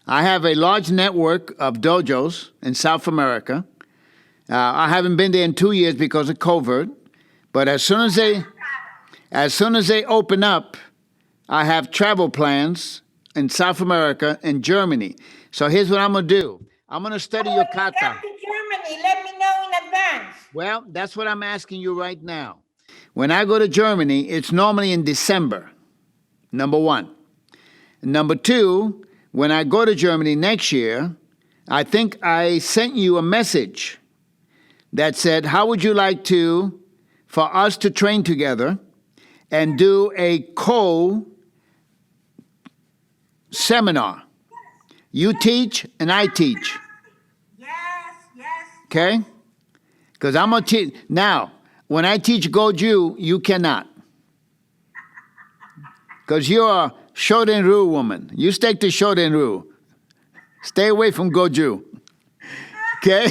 I have a large network of dojos in South America. I haven't been there in 2 years because of COVID, but as soon as they open up, I have travel plans in South America and Germany. So here's what I'm going to do. I'm going to study your kata. Come to Germany, let me know in advance. Well, that's what I'm asking you right now. When I go to Germany, it's normally in December, number one. Number two, when I go to Germany next year, I think I sent you a message that said, how would you like for us to train together and do a co-seminar? You teach and I teach. Yes. Okay? Because I'm going to teach. Now, when I teach Goju, you cannot. Because you're a Shoden-ryu woman. You stick to Shoden-ryu. Stay away from Goju. Okay?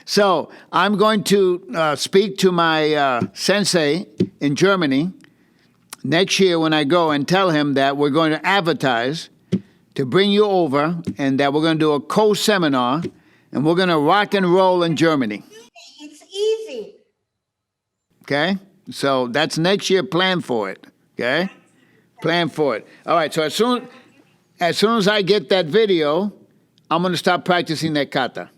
So I'm going to speak to my sensei in Germany next year when I go and tell him that we're going to advertise to bring you over and that we're going to do a co-seminar and we're going to rock and roll in Germany. It's easy. Okay? So that's next year. Plan for it. Okay? Plan for it. All right. So as soon as I get that video, I'm going to start practicing that kata.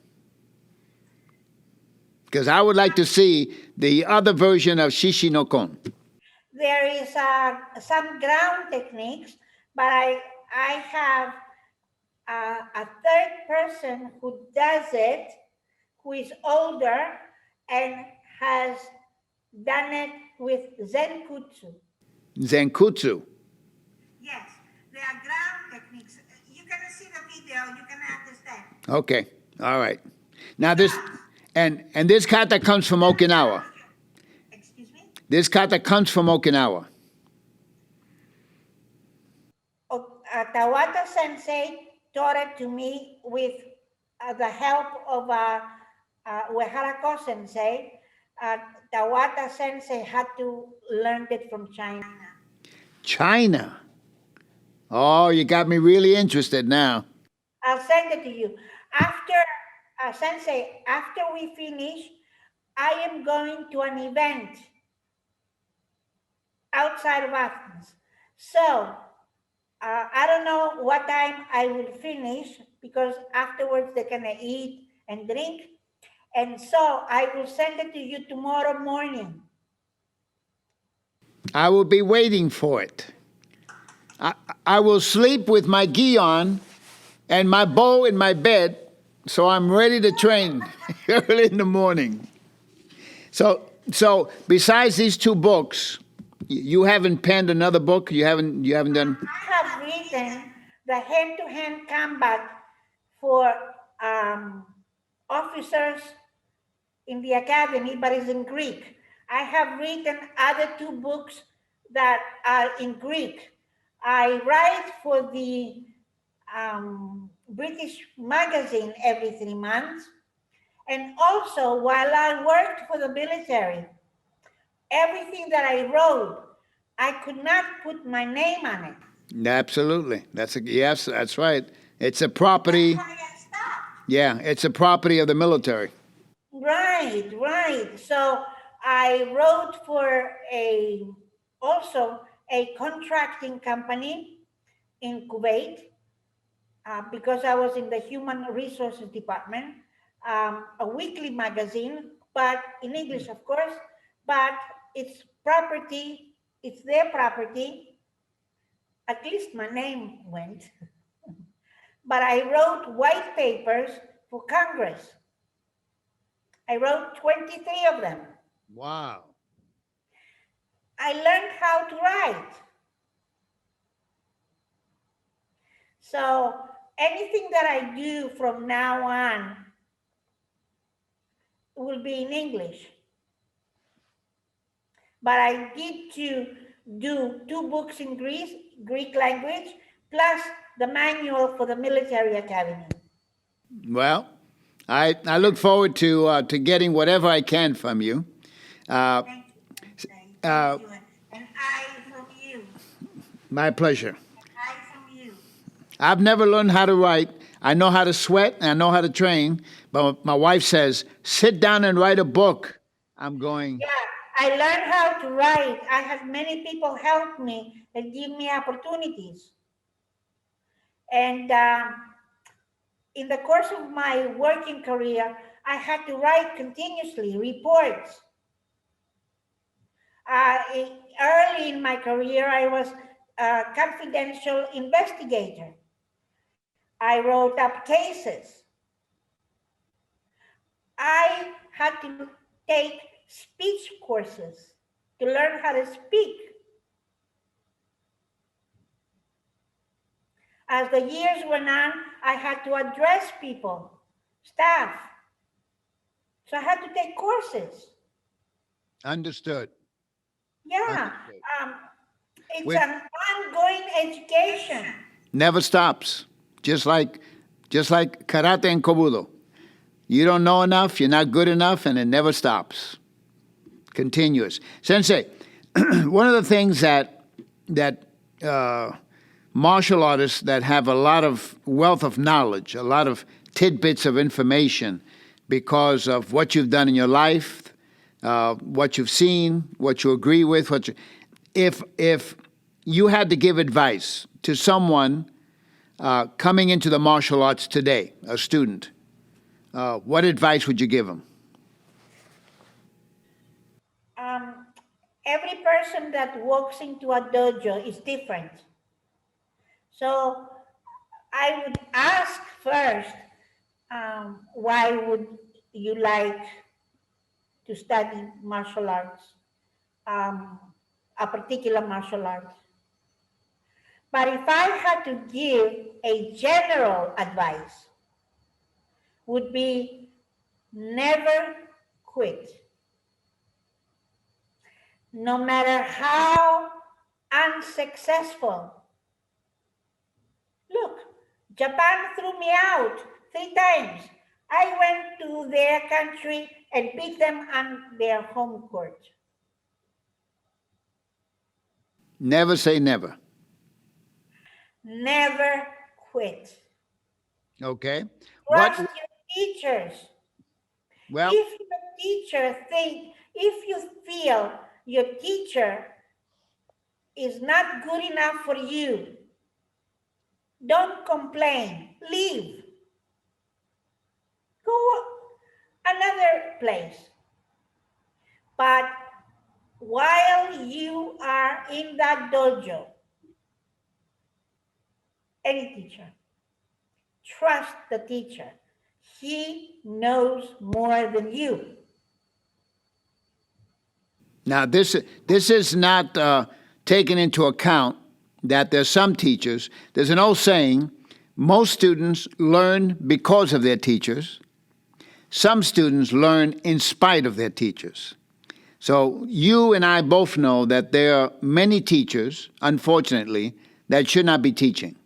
Because I would like to see the other version of Shishi no Kon. There is some ground techniques, but I have a third person who does it, who is older and has done it with Zenkutsu. Zenkutsu. Yes, they are ground techniques. You can see the video, you can understand. Okay. All right. Now this and this kata comes from Okinawa. Excuse me? This kata comes from Okinawa. Tawata Sensei taught it to me with the help of Ueharako Sensei. Tawata Sensei had to learn it from China. China. Oh, you got me really interested now. I'll send it to you. After, Sensei, after we finish, I am going to an event outside of Athens. So, I don't know what time I will finish because afterwards they're going to eat and drink. And so I will send it to you tomorrow morning. I will be waiting for it. I will sleep with my gi on and my bow in my bed, so I'm ready to train early in the morning. So besides these two books, you haven't penned another book? You haven't done? I have written the hand-to-hand combat for officers in the academy, but it's in Greek. I have written other two books that are in Greek. I write for the British magazine every 3 months. And also, while I worked for the military, everything that I wrote, I could not put my name on it. Absolutely. Yes, that's right. It's a property. That's why I stopped. Yeah, it's a property of the military. Right. So I wrote for also a contracting company in Kuwait because I was in the human resources department, a weekly magazine, but in English, of course, but it's property, it's their property. At least my name went. But I wrote white papers for Congress. I wrote 23 of them. Wow. I learned how to write. So anything that I do from now on will be in English. But I did to do 2 books in Greek language, plus the manual for the military academy. Well, I look forward to getting whatever I can from you. Thank you. And I from you. My pleasure. I from you. I've never learned how to write. I know how to sweat and I know how to train, but my wife says, sit down and write a book. I'm going. Yeah, I learned how to write. I had many people help me and give me opportunities. And in the course of my working career, I had to write continuously reports. Early in my career, I was a confidential investigator. I wrote up cases. I had to take speech courses to learn how to speak. As the years went on, I had to address people, staff. So I had to take courses. Understood. Yeah, Understood. it's With an ongoing education. never stops. Just like karate and kobudo. You don't know enough, you're not good enough, and it never stops. Continuous. Sensei, one of the things that martial artists that have a lot of wealth of knowledge, a lot of tidbits of information because of what you've done in your life, what you've seen, what you agree with, if you had to give advice to someone coming into the martial arts today, a student, what advice would you give them? Every person that walks into a dojo is different. So I would ask first, why would you like to study martial arts, a particular martial art? But if I had to give a general advice, would be never quit. No matter how unsuccessful. Look, Japan threw me out 3 times. I went to their country and beat them on their home court. Never say never. Never quit. Okay. Trust your teachers. Well, If you feel your teacher is not good enough for you, don't complain. Leave. Go another place. But while you are in that dojo, any teacher, trust the teacher. He knows more than you. now this is not taken into account that there's some teachers. There's an old saying: most students learn because of their teachers. Some students learn in spite of their teachers. So you and I both know that there are many teachers, unfortunately, that should not be teaching,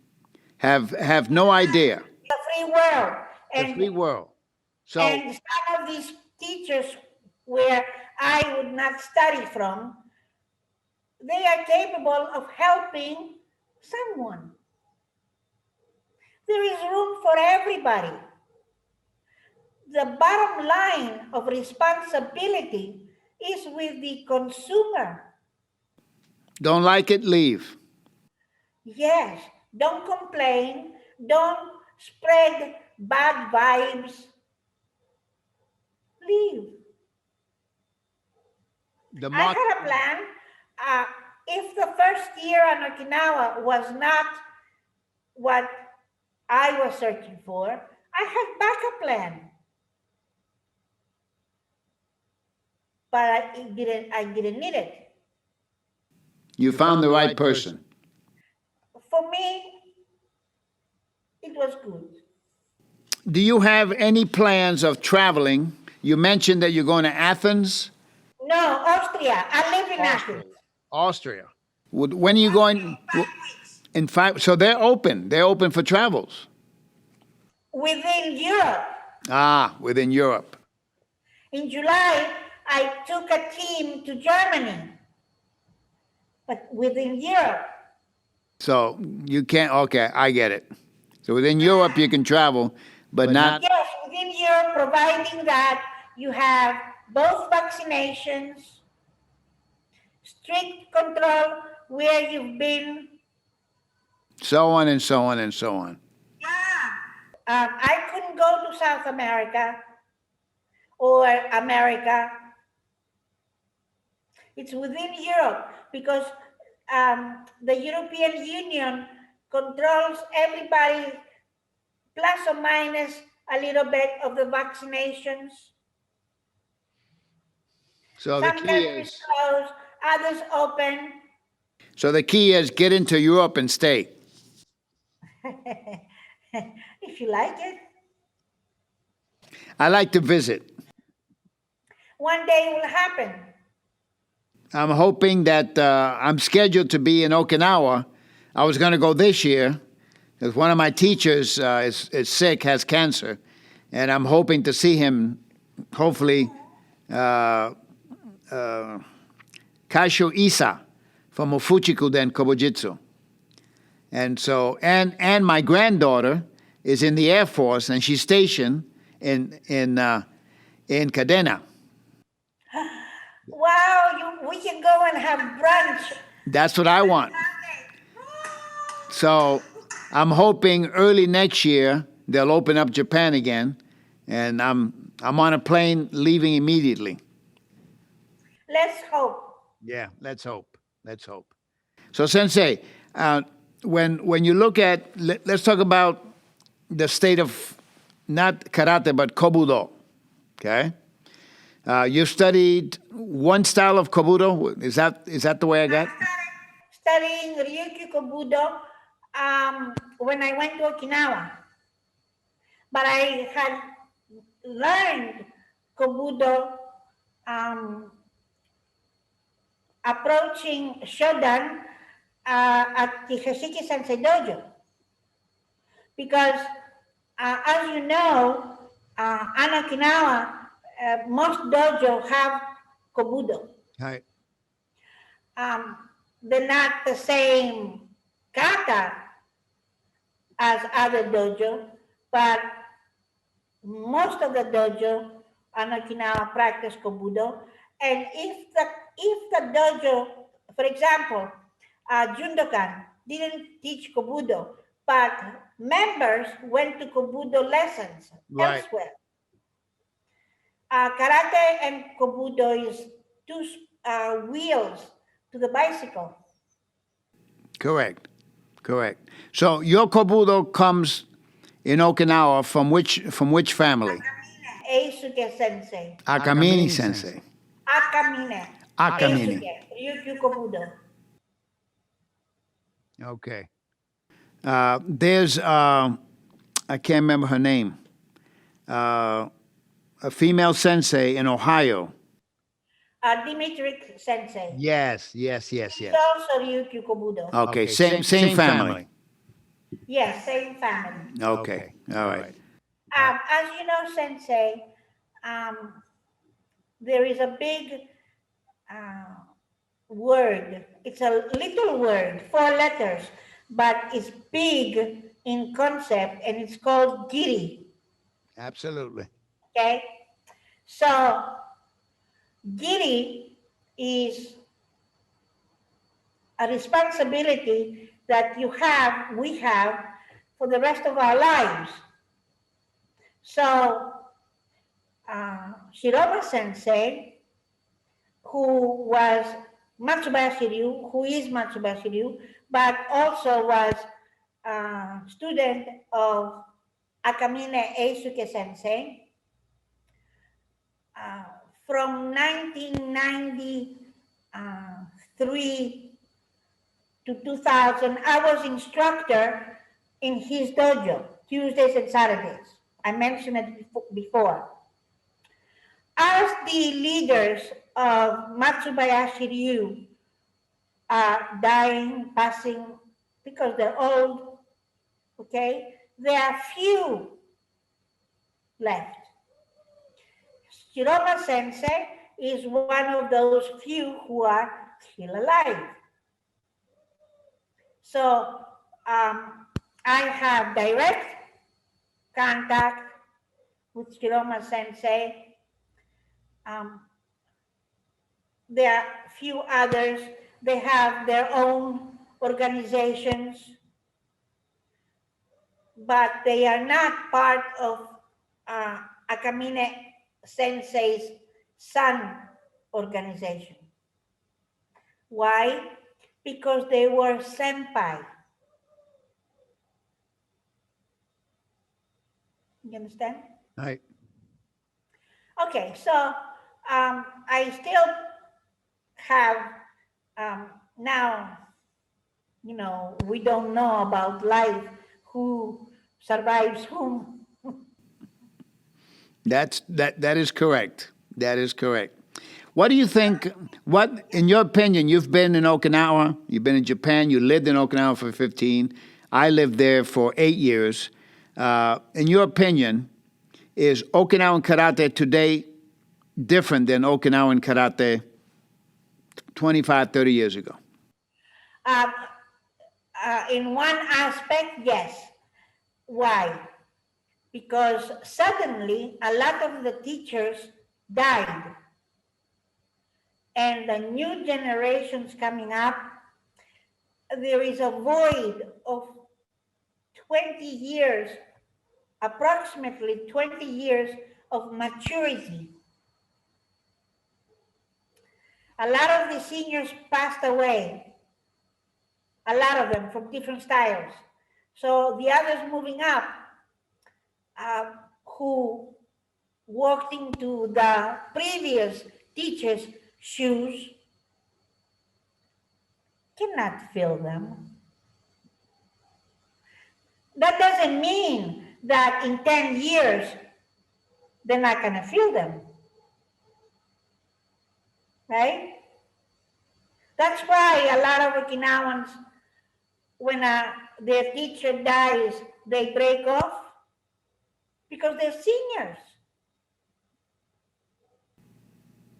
have no idea. The free world. The free world. So And some of these teachers where I would not study from, they are capable of helping someone. There is room for everybody. The bottom line of responsibility is with the consumer. don't like it, leave. Yes, don't complain, don't spread bad vibes. Leave. I had a plan. If the first year on Okinawa was not what I was searching for, I had backup plan. But I didn't need it. You found the right person. For me, it was good. Do you have any plans of traveling? You mentioned that you're going to Athens. No, Austria. I live in Athens. Austria. When are you going? In 5. So they're open. They're open for travels. Within Europe. Within Europe. In July, I took a team to Germany. But within Europe. So you can't. Okay, I get it. So within Europe you can travel, but not. Yes, within Europe, providing that you have both vaccinations, strict control where you've been. So on and so on and so on. I couldn't go to South America or America. It's within Europe because the European Union controls everybody plus or minus a little bit of the vaccinations. So the Some key countries is. closed, others open. So the key is get into Europe and stay. If you like it, I like to visit. one day it will happen. I'm hoping that I'm scheduled to be in Okinawa. I was going to go this year because one of my teachers is sick, has cancer, and I'm hoping to see him, hopefully, Kaisho Isa from Ofuchikuden Kobujitsu. And so, and my granddaughter is in the Air Force, and she's stationed in Cadena. Wow, we can go and have brunch. That's what I want. So I'm hoping early next year they'll open up Japan again, and I'm on a plane leaving immediately. Let's hope. Yeah, let's hope. Let's hope. So, Sensei, when you look at, let's talk about the state of not karate but kobudo. Okay, you studied one style of kobudo. Is that the way I got? Studying Ryukyu Kobudo when I went to Okinawa. But I had learned Kobudo approaching Shodan at the Hashiki Sensei Dojo. Because, as you know, in Okinawa, most dojo have Kobudo. Right. They're not the same kata as other dojo, but most of the dojo on Okinawa practice Kobudo. And if the dojo, for example, Jundokan didn't teach Kobudo, but members went to Kobudo lessons elsewhere. Karate and Kobudo is two wheels to the bicycle. Correct. So your kobudo comes in Okinawa from which family? Eisuke Sensei. Akamine Sensei. Akamine. Ryukyu Kobudo. Okay. There's I can't remember her name. A female sensei in Ohio. Dimitri Sensei. Yes. He's also Ryukyu Kobudo. Okay, same family. Yes, same family. Okay. All right. As you know, Sensei, there is a big word. It's a little word, 4 letters, but it's big in concept, and it's called giri. Absolutely. Okay? So, giri is a responsibility that we have for the rest of our lives. So, Shiroma Sensei, who was Matsubashi Ryu, who is Matsubashi Ryu, but also was a student of Akamine Eisuke Sensei, from 1993 to 2000, I was instructor in his dojo, Tuesdays and Saturdays. I mentioned it before. As the leaders of Matsubayashi Ryu are dying, passing, because they're old, okay, there are few left. Shiroma Sensei is one of those few who are still alive. So I have direct contact with Shiroma Sensei. There are few others. They have their own organizations, but they are not part of Akamine Sensei's son organization. Why? Because they were senpai. You understand? Right. Okay, so I still have now, we don't know about life, who survives whom. That is correct. That is correct. What do you think? What, in your opinion, you've been in Okinawa, you've been in Japan, you lived in Okinawa for 15. I lived there for 8 years. In your opinion, is Okinawan karate today different than Okinawan karate 25, 30 years ago? Uh, in one aspect, yes. Why? Because suddenly a lot of the teachers died. And the new generations coming up, there is a void of 20 years, approximately 20 years of maturity. A lot of the seniors passed away, a lot of them from different styles. So the others moving up, who walked into the previous teacher's shoes, cannot fill them. That doesn't mean that in 10 years, they're not going to fill them. Right? That's why a lot of Okinawans, when their teacher dies, they break off because they're seniors.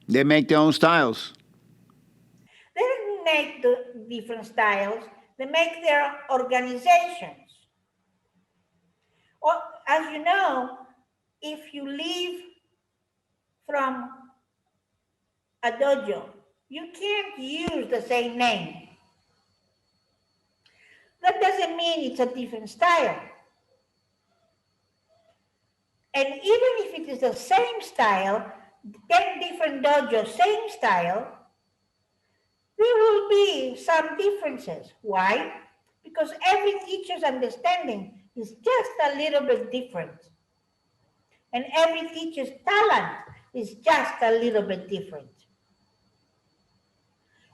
They make their own styles. They don't make the different styles. They make their organizations. Or, as you know, if you leave from a dojo, you can't use the same name. That doesn't mean it's a different style. And even if it is the same style, 10 different dojos, same style, there will be some differences. Why? Because every teacher's understanding is just a little bit different. And every teacher's talent is just a little bit different.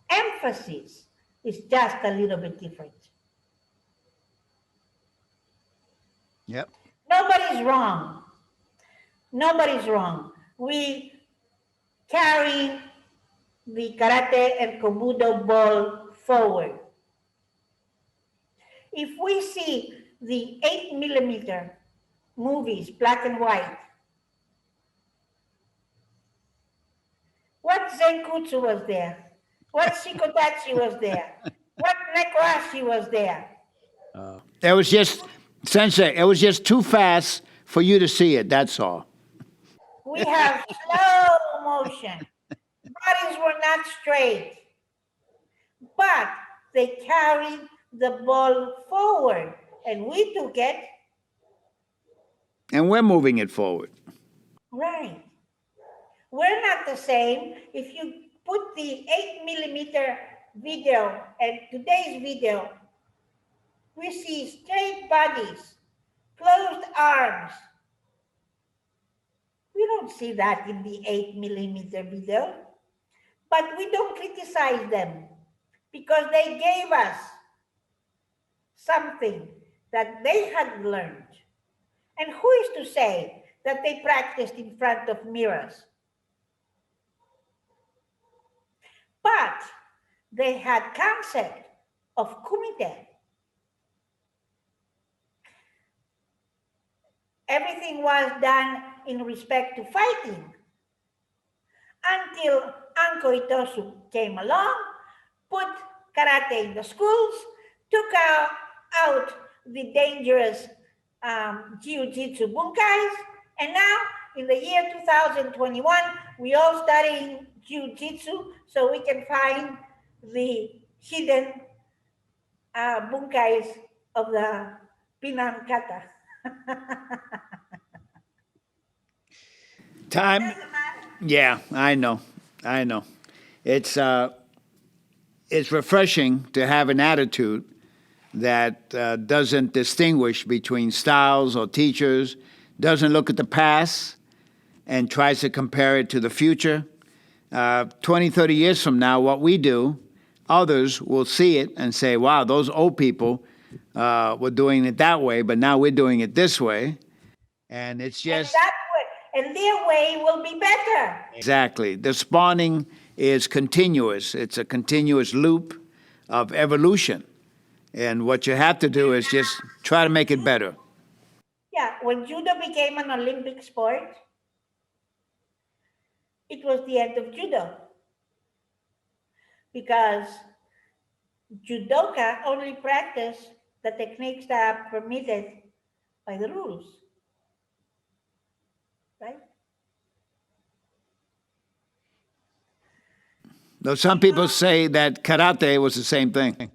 Emphasis is just a little bit different. Yep. Nobody's wrong. Nobody's wrong. We carry the karate and kobudo ball forward. If we see the 8mm movies, black and white, what Zenkutsu was there? What Shikodachi was there? What Nekoashi was there? It was just, Sensei, it was just too fast for you to see it, that's all. We have slow motion. Bodies were not straight, but they carried the ball forward, and we took it. And we're moving it forward. Right. We're not the same. If you put the 8mm video and today's video, we see straight bodies, closed arms. We don't see that in the 8mm video, but we don't criticize them because they gave us something that they had learned. And who is to say that they practiced in front of mirrors? But they had concept of kumite. Everything was done in respect to fighting until Anko Itosu came along, put karate in the schools, took out the dangerous jiu-jitsu bunkais, and now in the year 2021, we all studying jiu-jitsu so we can find the hidden bunkais of the Pinang Kata. Time. Yeah, I know. It's refreshing to have an attitude that doesn't distinguish between styles or teachers, doesn't look at the past and tries to compare it to the future. 20, 30 years from now, what we do, others will see it and say, wow, those old people were doing it that way, but now we're doing it this way. And it's And just that way, and their way will be better. exactly. The spawning is continuous. It's a continuous loop of evolution. And what you have to do is just try to make it better. Yeah, when judo became an Olympic sport, it was the end of judo. Because judoka only practice the techniques that are permitted by the rules. Right? Though some people say that karate was the same thing.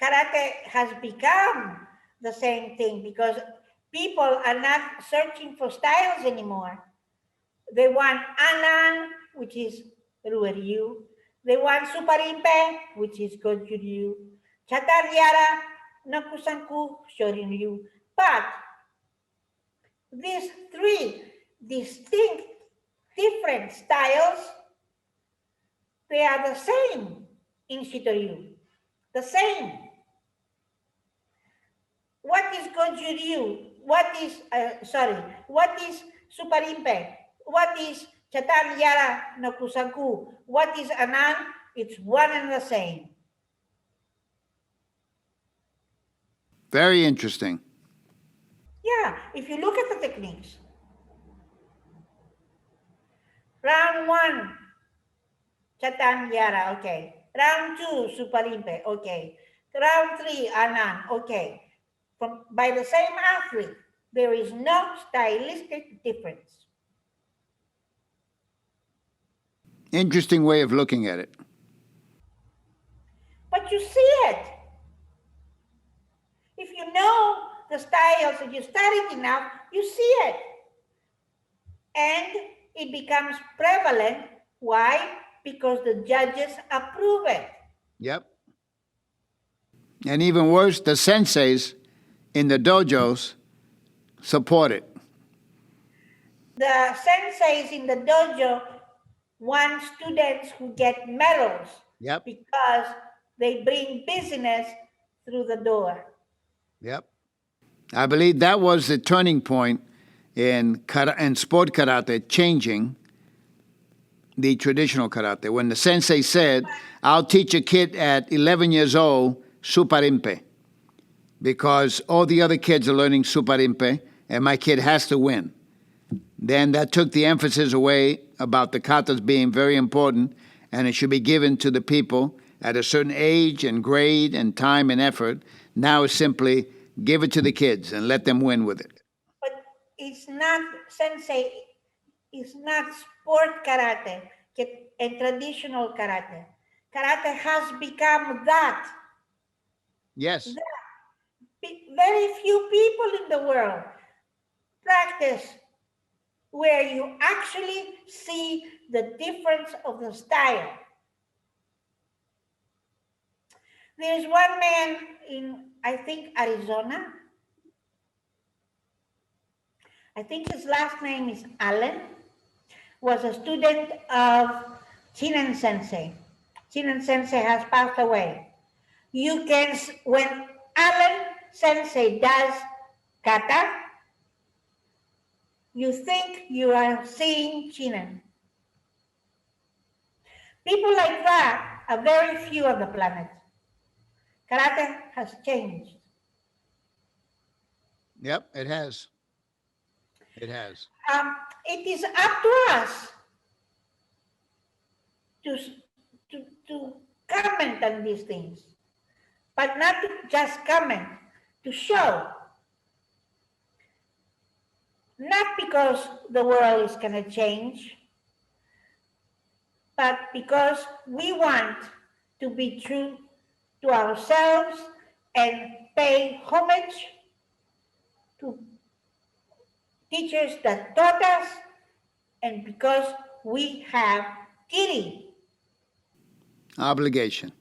Karate has become the same thing because people are not searching for styles anymore. They want anan, which is rueryu. They want suparimpe, which is goju-ryu. Chataryara, nakusanku, shorin-ryu. But these three distinct, different styles, they are the same in Shitoryu. The same. What is goju-ryu? What is suparimpe? What is chataryara no kusanku? What is anan? It's one and the same. Very interesting. Yeah, if you look at the techniques. Round 1, chataryara, okay. Round 2, suparimpe, okay. Round 3, anan, okay. By the same athlete, there is no stylistic difference. Interesting way of looking at it. But you see it. If you know the styles and you study it enough, you see it. And it becomes prevalent. Why? Because the judges approve it. Yep. And even worse, the senseis in the dojos support it. The senseis in the dojo want students who get medals. Yep. Because they bring business through the door. Yep. I believe that was the turning point in sport karate changing the traditional karate. When the sensei said, I'll teach a kid at 11 years old suparimpe because all the other kids are learning suparimpe and my kid has to win. Then that took the emphasis away about the katas being very important and it should be given to the people at a certain age and grade and time and effort. Now it's simply give it to the kids and let them win with it. But it's not, sensei, it's not sport karate and traditional karate. Karate has become that. Yes. That. Very few people in the world practice where you actually see the difference of the style. There's one man in, I think, Arizona. I think his last name is Allen. Was a student of Chinen Sensei. Chinen Sensei has passed away. You can, when Allen Sensei does kata, you think you are seeing Chinen. People like that are very few on the planet. Karate has changed. Yep, it has. It has. It is up to us to comment on these things, but not to just comment, to show. Not because the world is going to change, but because we want to be true to ourselves and pay homage to teachers that taught us, and because we have kiri. Obligation.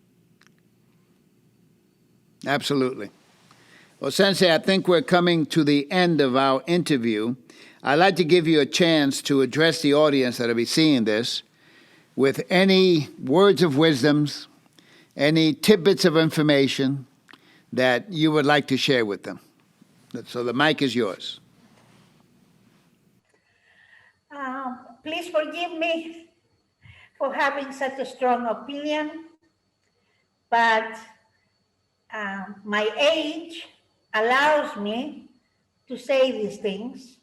Absolutely. Well, Sensei, I think we're coming to the end of our interview. I'd like to give you a chance to address the audience that will be seeing this with any words of wisdoms, any tidbits of information that you would like to share with them. So the mic is yours. Please forgive me for having such a strong opinion, but my age allows me to say these things,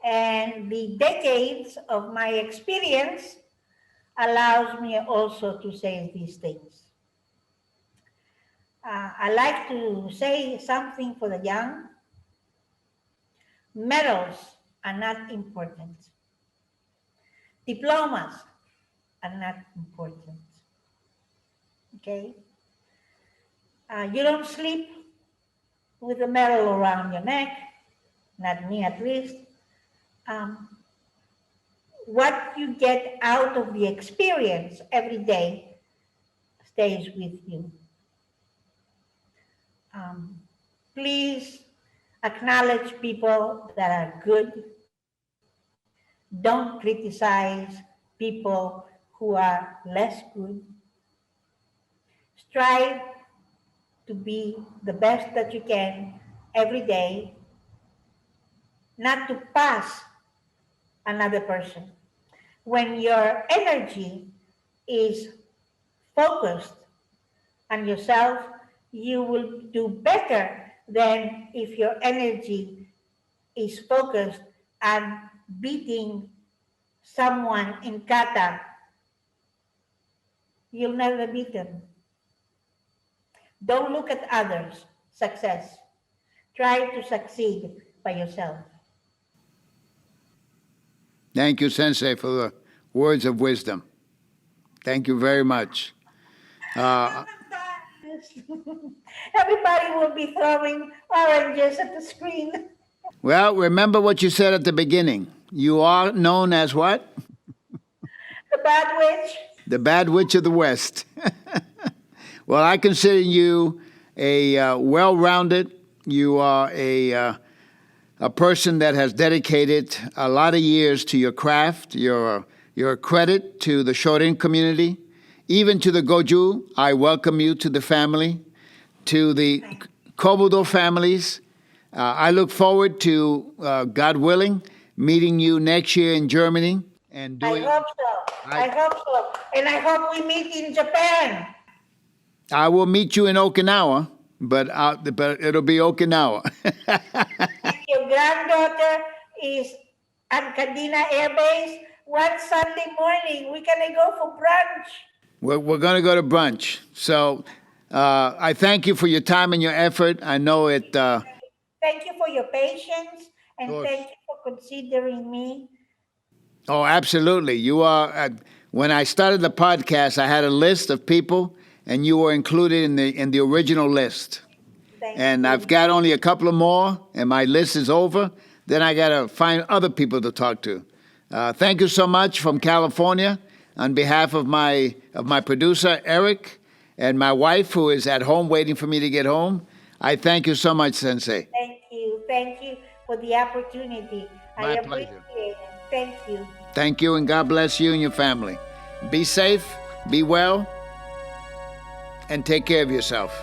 and the decades of my experience allows me also to say these things. I like to say something for the young. Medals are not important. Diplomas are not important. Okay? You don't sleep with a medal around your neck, not me at least. What you get out of the experience every day stays with you. Please acknowledge people that are good. Don't criticize people who are less good. Strive to be the best that you can every day, not to pass another person. When your energy is focused on yourself, you will do better than if your energy is focused on beating someone in kata. You'll never beat them. Don't look at others' success. Try to succeed by yourself. Thank you, Sensei, for the words of wisdom. Thank you very much. Everybody will be throwing oranges at the screen. Well, remember what you said at the beginning. You are known as what? The bad witch. The bad witch of the West. Well, I consider you a well-rounded. You are a person that has dedicated a lot of years to your craft. You're a credit to the Shorin community, even to the Goju. I welcome you to the family, to the Kobudo families. I look forward to, God willing, meeting you next year in Germany and doing. I hope so. I hope so. And I hope we meet in Japan. I will meet you in Okinawa, but it'll be Okinawa. If your granddaughter is at Kadena Air Base, one Sunday morning, we're going to go for brunch. We're going to go to brunch. So I thank you for your time and your effort. I know it. Thank you for your patience, and thank you for considering me. Oh, absolutely. You are. When I started the podcast, I had a list of people, and you were included in the original list. Thank you. I've got only a couple of more, and my list is over. Then I got to find other people to talk to. Thank you so much from California on behalf of my producer, Erik, and my wife, who is at home waiting for me to get home. I thank you so much, Sensei. Thank you. Thank you for the opportunity. My I pleasure. appreciate it. Thank you. Thank you, and God bless you and your family. Be safe, be well, and take care of yourself.